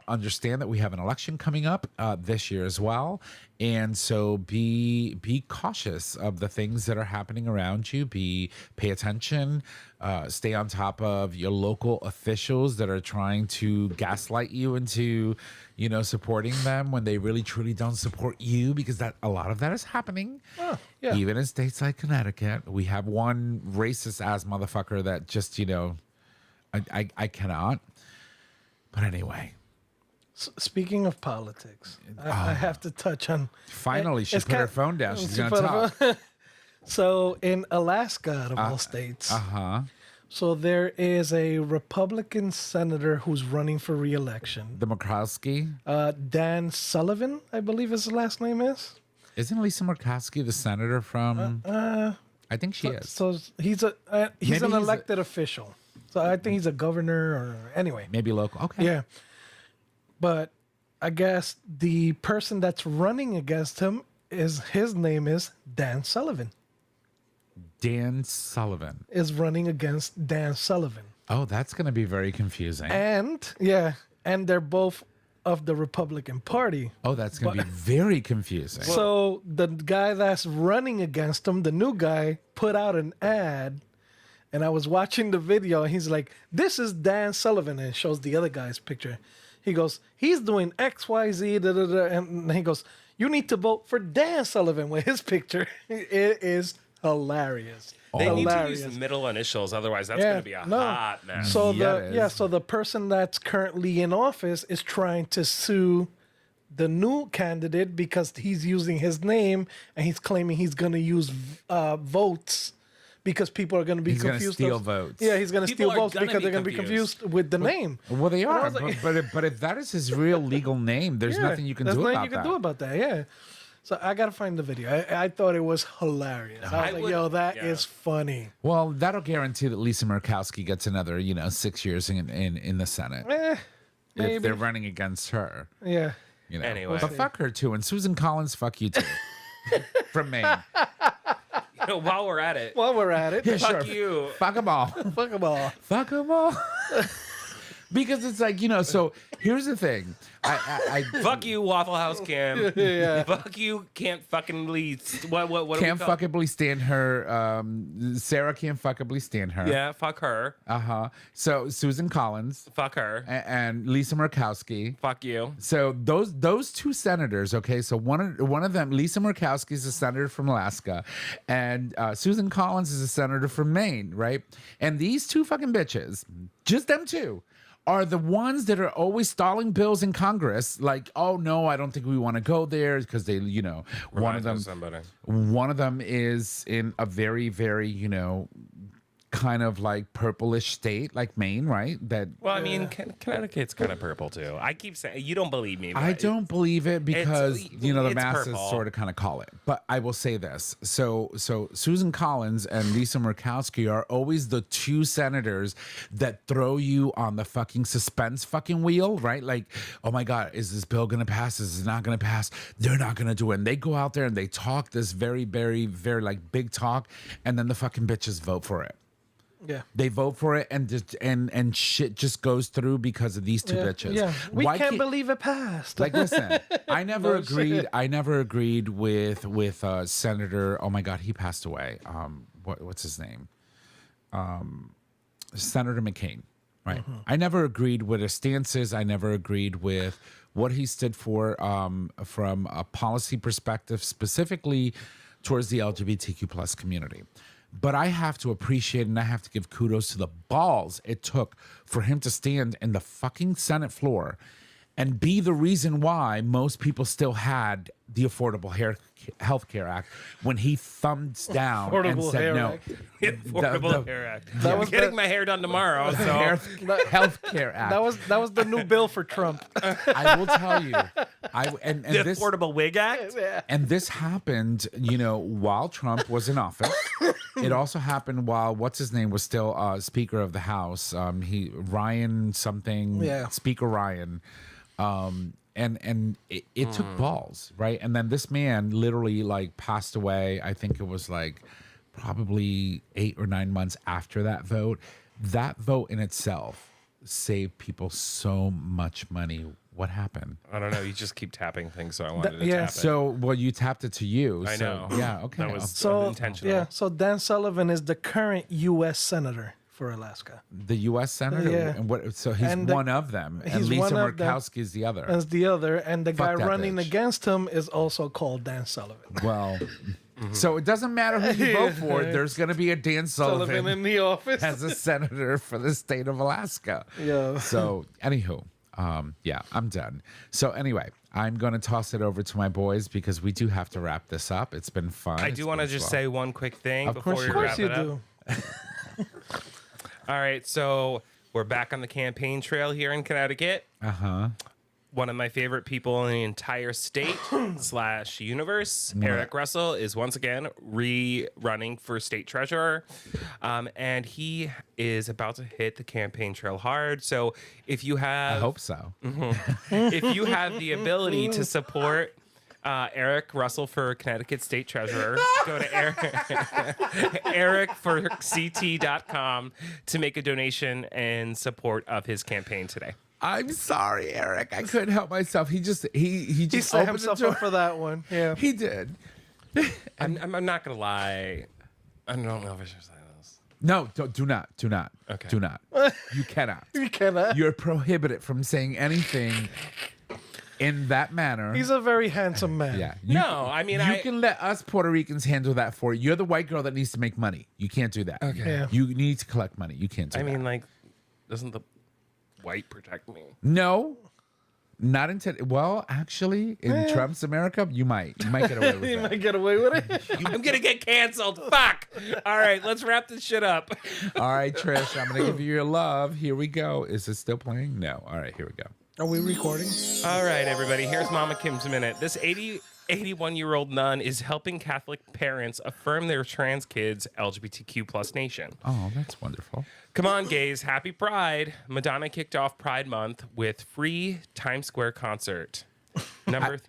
Understand that we have an election coming up this year as well, and so be cautious of the things that are happening around you. Pay attention. Stay on top of your local officials that are trying to gaslight you into, supporting them when they really truly don't support you, because that a lot of that is happening. yeah. Even in states like Connecticut, we have one racist ass motherfucker that just, I cannot. But anyway. Speaking of politics, I have to touch on. Finally, she It's put her kind- phone down. She's She going to put talk. her So in Alaska, out of all states, Uh-huh. So there is a Republican senator who's running for re-election. The Murkowski. Dan Sullivan, I believe his last name is. Isn't Lisa Murkowski the senator from? I think she is. So he's Maybe an elected official. So I think he's a governor or anyway. Maybe local. Okay. Yeah. But I guess the person that's running against him his name is Dan Sullivan. Dan Sullivan Is running against Dan Sullivan. Oh, that's going to be very confusing. And they're both of the Republican Party. Oh, that's going to be very confusing. So the guy that's running against him, the new guy, put out an ad, and I was watching the video, and he's like, "This is Dan Sullivan," and it shows the other guy's picture. He goes, "He's doing X, Y, Z," da, da, da, and he goes, "You need to vote for Dan Sullivan with his picture." It is hilarious. They need to Hilarious. use middle initials, otherwise that's going to be a hot mess. So Yeah, it is. so the person that's currently in office is trying to sue the new candidate because he's using his name and he's claiming he's going to use votes because people are going to be He's gonna confused. steal votes. Yeah, he's going to People steal are votes gonna because be they're going to be confused with the name. Well, they I are, was like- but if that is his real legal name, there's nothing you can there's do nothing about you can that. do about that. Yeah. So I got to find the video. I thought it was hilarious. I was like, yo, that is funny. Well, that'll guarantee that Lisa Murkowski gets another, 6 years in the Senate Maybe. if they're running against her. Yeah. Anyway. but fuck her too, and Susan Collins, fuck you too, from Maine. While we're at it, While we're at it, Yeah, fuck sure. you. Fuck them all. fuck them all. Fuck them all. Because it's like, so here's the thing. I Fuck you, Waffle House Cam. Yeah. Fuck you, can't fucking lead. What do can't we call? fuckably stand her. Sarah can't fuckably stand her. Yeah, fuck her. So Susan Collins Fuck her. and Lisa Murkowski. Fuck you. So those two senators, okay. So one of them, Lisa Murkowski, is a senator from Alaska, and Susan Collins is a senator from Maine, right? And these two fucking bitches, just them two, are the ones that are always stalling bills in Congress. Like, oh no, I don't think we want to go there because they, one of them, Somebody. one of them is in a very, very, kind of like purplish state, like Maine, right? That Well, I mean, Connecticut's kind of purple too. I keep saying you don't believe me. I but don't believe it because the it's masses purple. sort of kind of call it. But I will say this: so Susan Collins and Lisa Murkowski are always the two senators that throw you on the fucking suspense fucking wheel, right? Like, oh my God, is this bill gonna pass? Is it not gonna pass? They're not gonna do it. And they go out there and they talk this very, very, very like big talk, and then the fucking bitches vote for it. Yeah. They vote for it, and just and shit just goes through because of these two bitches. Yeah. We Why can't believe it passed. Like, listen, I never No agreed. shit. I never agreed with Senator. Oh my God, he passed away. What's his name? Senator McCain. Right. I never agreed with his stances. I never agreed with what he stood for from a policy perspective, specifically towards the LGBTQ plus community. But I have to appreciate and I have to give kudos to the balls it took for him to stand in the fucking Senate floor and be the reason why most people still had the Affordable Health Care Act when he thumbs down and Affordable said Hair no. Act. Affordable Hair Act. I'm getting my hair done tomorrow. So Health Care Act. That was the new bill for Trump. I will tell you. And the this Affordable Wig Act. and this happened, while Trump was in office. It also happened while what's his name was still Speaker of the House. Ryan something. Yeah. Speaker Ryan. And it took balls, right? And then this man literally like passed away. I think it was like probably 8 or 9 months after that vote. That vote in itself saved people so much money. What happened? I don't know. You just keep tapping things, so I wanted to yeah. tap it. So, well, you tapped it to you. I so- know. Yeah. Okay. That was So intentional. yeah, so Dan Sullivan is the current U.S. senator for Alaska. The U.S. senator. Yeah. And what? So he's And one of them, and he's Lisa one of them. Murkowski is the other. As the other, and the guy that running bitch. against him is also called Dan Sullivan. Well, so it doesn't matter who you vote for. There's going to be a Dan Sullivan in the office. as a senator for the state of Alaska. Yeah. So, anywho, yeah, I'm done. So, anyway, I'm going to toss it over to my boys because we do have to wrap this up. It's been fun. I do want to just say one quick thing Of before course we you Of wrap course you it up. do. All right, so we're back on the campaign trail here in Connecticut. One of my favorite people in the entire state / universe, Eric Russell, is once again running for state treasurer. And he is about to hit the campaign trail hard. So if you have... I hope so. If you have the ability to support Eric Russell for Connecticut State Treasurer, go to ericforct.com to make a donation in support of his campaign today. I'm sorry, Eric. I couldn't help myself. He just He set opened himself the door. up for that one. Yeah. He did. I'm not gonna lie. I don't know if I should say this. No, do not. Okay. Do not. You cannot. You cannot. You're prohibited from saying anything in that manner. He's a very handsome man. Yeah. No, I mean, you can let us Puerto Ricans handle that for you. You're the white girl that needs to make money. You can't do that. Okay. Yeah. You need to collect money. You can't do I that. mean, like, doesn't the white protect me? No. Not until well, actually, in Trump's America, you might get away with He that. might get away with it. I'm gonna get canceled. Fuck. All right, let's wrap this shit up. All right, Trish, I'm gonna give you your love. Here we go. Is it still playing? No. All right, here we go. Are we recording? All right, everybody. Here's Mama Kim's Minute. This 81-year-old nun is helping Catholic parents affirm their trans kids' LGBTQ plus nation. Oh, that's wonderful. Come on, gays. Happy Pride. Madonna kicked off Pride Month with free Times Square concert. Did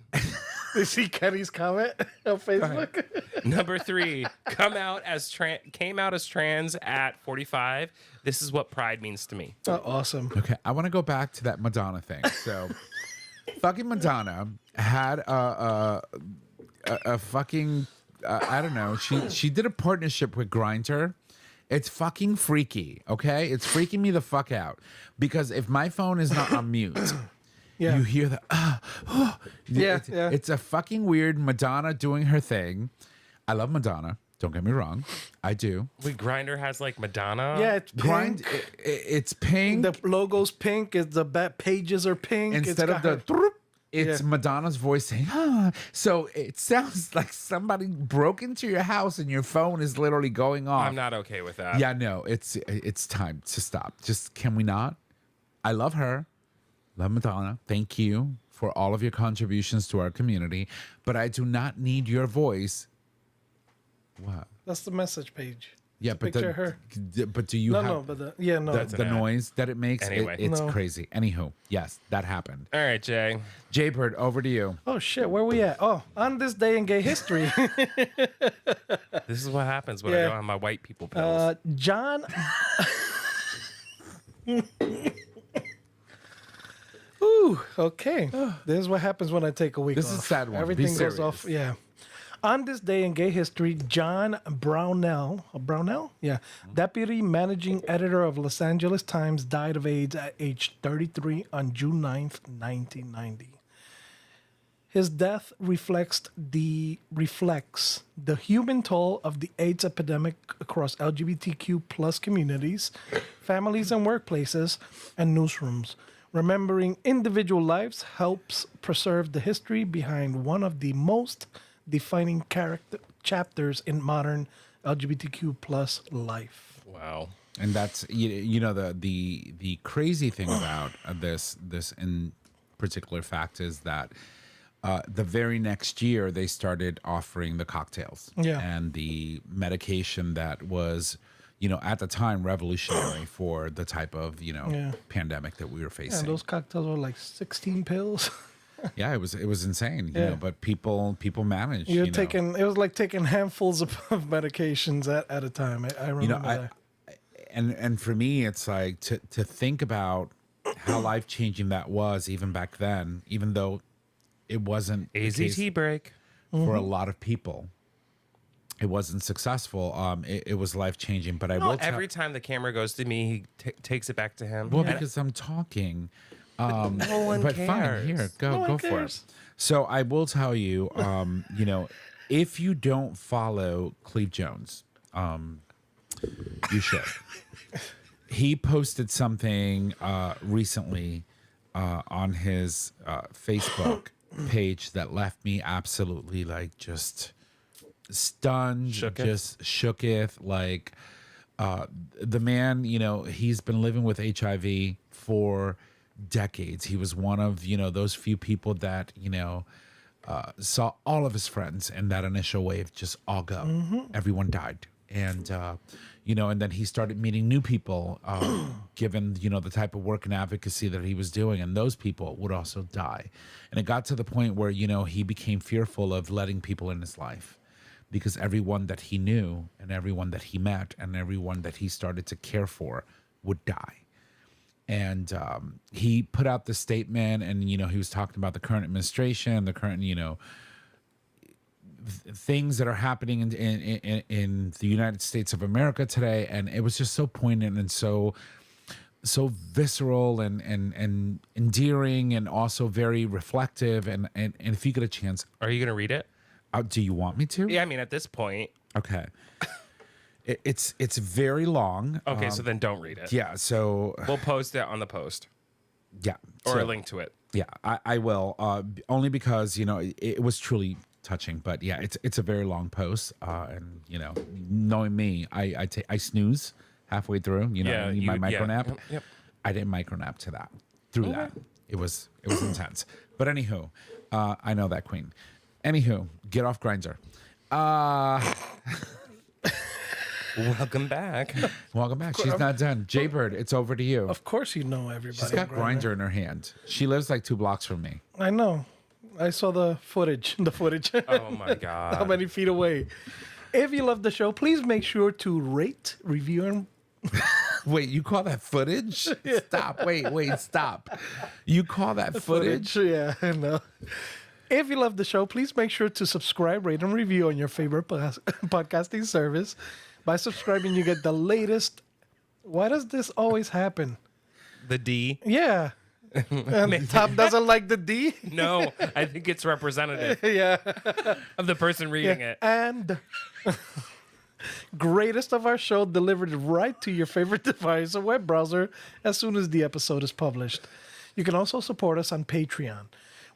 you see Kenny's comment on Facebook? Number 3, came out as trans at 45. This is what Pride means to me. Oh, awesome. Okay, I want to go back to that Madonna thing. So, fucking Madonna had a fucking I don't know. She did a partnership with Grindr. It's fucking freaky. Okay, it's freaking me the fuck out because if my phone is not on mute. Yeah. You hear the Yeah, It's a fucking weird Madonna doing her thing. I love Madonna. Don't get me wrong. I do. Wait, Grindr has like Madonna? Yeah, it's Grind. pink. It's pink. The logo's pink. It's the back pages are pink. Instead It's of the got- throop, it's Yeah. Madonna's voice saying, So it sounds like somebody broke into your house and your phone is literally going off. I'm not okay with that. Yeah, no, it's time to stop. Just can we not? I love her. Love Madonna. Thank you for all of your contributions to our community. But I do not need your voice. What? That's the message page. Yeah, but Picture her. But do you No, have no, but no. That's the an ad. noise that it makes? Anyway. It's No. crazy. Anywho, yes, that happened. All right, Jay. Jaybird, over to you. Oh shit, where we at? Oh, on this day in gay history, This is what happens when I Yeah. go on my white people pills. John. Ooh, okay. This is what happens when I take a week This off. is a sad one. Be Everything goes serious. off. Yeah. On this day in gay history, John Brownell, deputy managing editor of Los Angeles Times, died of AIDS at age 33 on June 9th, 1990. His death reflects the human toll of the AIDS epidemic across LGBTQ plus communities, families and workplaces, and newsrooms. Remembering individual lives helps preserve the history behind one of the most defining chapters in modern LGBTQ plus life. Wow. And that's you know the crazy thing about this in particular fact is that the very next year they started offering the cocktails and the medication that was at the time revolutionary for the type of pandemic that we were facing. And those cocktails were like 16 pills. Yeah, it was insane. You know, but people managed. You're taking it was like taking handfuls of medications at a time. I remember that. And for me, it's like to think about how life changing that was even back then, even though it wasn't the case AZT break. for a lot of people. It wasn't successful. It was life changing. But I will tell Every time the camera goes to me, he takes it back to him. well And because I'm talking. no one But cares. fine, here, go for it. So I will tell you, if you don't follow Cleve Jones, you should. He posted something recently on his Facebook page that left me absolutely like just stunned, Shooketh. just shooketh. Like The man, he's been living with HIV for decades. He was one of, those few people that, saw all of his friends in that initial wave just all go. Everyone died. And, and then he started meeting new people, given, the type of work and advocacy that he was doing. And those people would also die. And it got to the point where, he became fearful of letting people in his life, because everyone that he knew and everyone that he met and everyone that he started to care for would die. And he put out this statement, and, he was talking about the current administration, the current, things that are happening in the United States of America today. And it was just so poignant and so visceral and endearing, and also very reflective. And if you get a chance, Are you going to read it? do you want me to? Yeah, I mean, at this point. Okay. It's very long. Okay, so then don't read it. Yeah, so We'll post it on the post yeah, or so, a link to it. Yeah, I will. Only because it was truly touching. But yeah, it's a very long post. And knowing me, I snooze halfway through. Yeah, my micro nap. Yep. I didn't micro nap to that. Through that, it was intense. But anywho, I know that queen. Anywho, get off Grindr. Welcome back. Welcome back. She's not done. Jaybird, it's over to you. Of course, you know everybody. She's got Grindr in her hand. She lives like 2 blocks from me. I know. I saw the footage. Oh my God. How many feet away? If you love the show, please make sure to rate, review, and Wait, you call that footage? Stop. Wait, stop. You call that footage? Yeah, I know. If you love the show, please make sure to subscribe, rate, and review on your favorite podcasting service. By subscribing, you get the latest. Why does this always happen? The D? Yeah. And Tom doesn't like the D? No, I think it's representative Yeah. of the person reading it. And greatest of our show delivered right to your favorite device or web browser as soon as the episode is published. You can also support us on Patreon.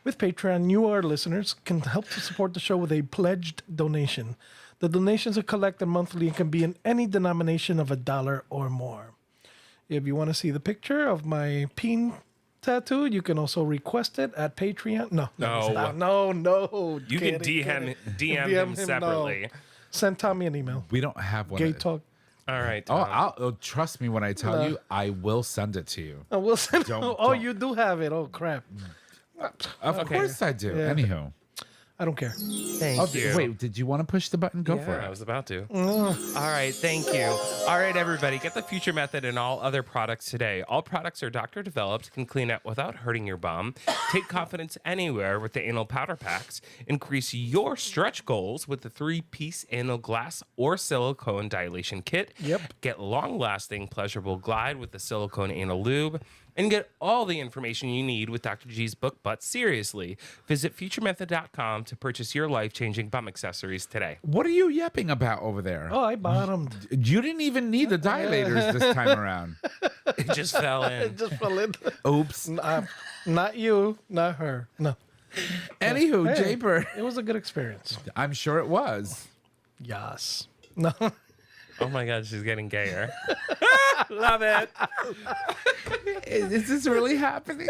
With Patreon, you, our listeners, can help to support the show with a pledged donation. The donations are collected monthly and can be in any denomination of $1 or more. If you want to see the picture of my peen tattoo, you can also request it at Patreon. No. No. You can DM him separately. No. Send Tommy an email. We don't have one. Gay talk. All right. Oh, Tom. trust me when I tell you, I will send it to you. We'll send. Don't. You do have it. Oh crap. Of course I do. Yeah. Anywho. I don't care. Thank you. Wait, did you want to push the button? Go Yeah, for I it. was about to. All right, thank you. All right, everybody, get the Future Method and all other products today. All products are doctor developed, can clean out without hurting your bum. Take confidence anywhere with the anal powder packs. Increase your stretch goals with the 3-piece anal glass or silicone dilation kit. Yep. Get long-lasting, pleasurable glide with the silicone anal lube. And get all the information you need with Dr. G's book, But Seriously. Visit futuremethod.com to purchase your life-changing bum accessories today. What are you yapping about over there? Oh, I bottomed. You didn't even need the dilators this time around. It just fell in. It just fell in. Oops. Not you, not her. No. Anywho, Hey, Jaybird, it was a good experience. I'm sure it was. Yes. No. Oh my God, she's getting gayer. Love it. Is this really happening?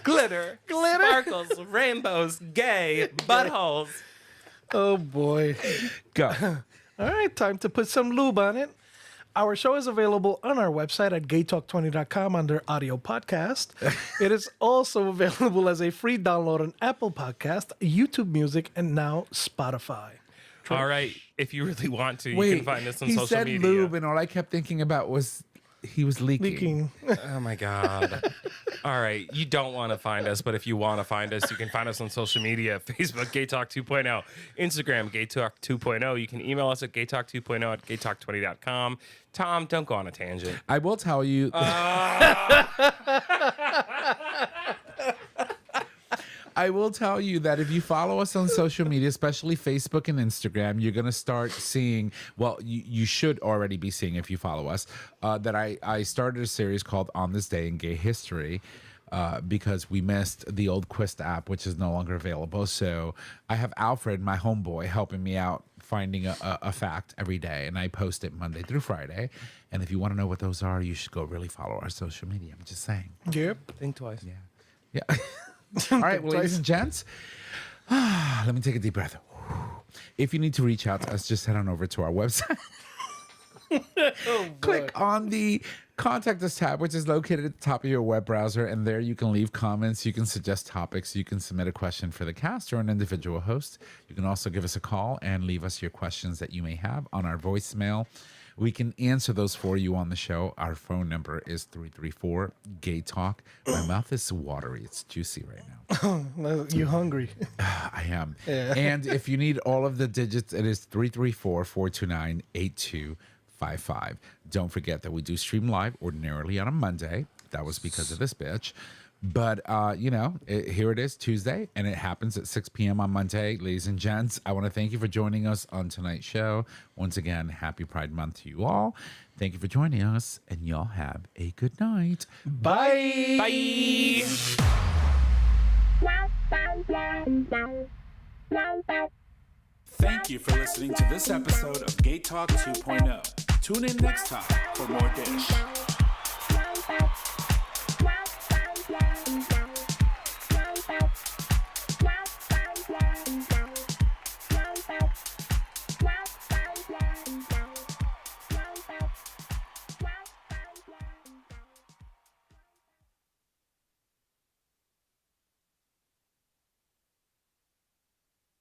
Glitter, sparkles, rainbows, gay, buttholes. Oh boy. Go. All right, time to put some lube on it. Our show is available on our website at gaytalk20.com under audio podcast. It is also available as a free download on Apple Podcast, YouTube Music, and now Spotify. All right, if you really want to, you can find us on he social said media. lube, and all I kept thinking about was he was leaking. Oh my God. All right, you don't want to find us, but if you want to find us, you can find us on social media: Facebook, Gay Talk 2.0, Instagram, Gay Talk 2.0. You can email us at gaytalk2.0 at gaytalk20.com. Tom, don't go on a tangent. I will tell you. I will tell you that if you follow us on social media, especially Facebook and Instagram, you're going to start seeing, well, you should already be seeing if you follow us, that I started a series called On This Day in Gay History. because we missed the old Quest app, which is no longer available. So I have Alfred, my homeboy, helping me out finding a fact every day, and I post it Monday through Friday. And if you want to know what those are, you should go really follow our social media. I'm just saying. Yep. Think twice. Yeah. All right, well, ladies and gents, let me take a deep breath. If you need to reach out to us, just head on over to our website. Click on the Contact Us tab, which is located at the top of your web browser, and there you can leave comments, you can suggest topics, you can submit a question for the cast or an individual host. You can also give us a call and leave us your questions that you may have on our voicemail. We can answer those for you on the show. Our phone number is 334-GAY-TALK. My mouth is watery. It's juicy right now. You hungry? I am. Yeah. And if you need all of the digits, it is 334-429-8255. Don't forget that we do stream live ordinarily on a Monday. That was because of this bitch. But, here it is, Tuesday, and it happens at 6 p.m. on Monday. Ladies and gents, I want to thank you for joining us on tonight's show. Once again, happy Pride Month to you all. Thank you for joining us, and y'all have a good night. Bye. Bye. Thank you for listening to this episode of Gay Talk 2.0. Tune in next time for more dish.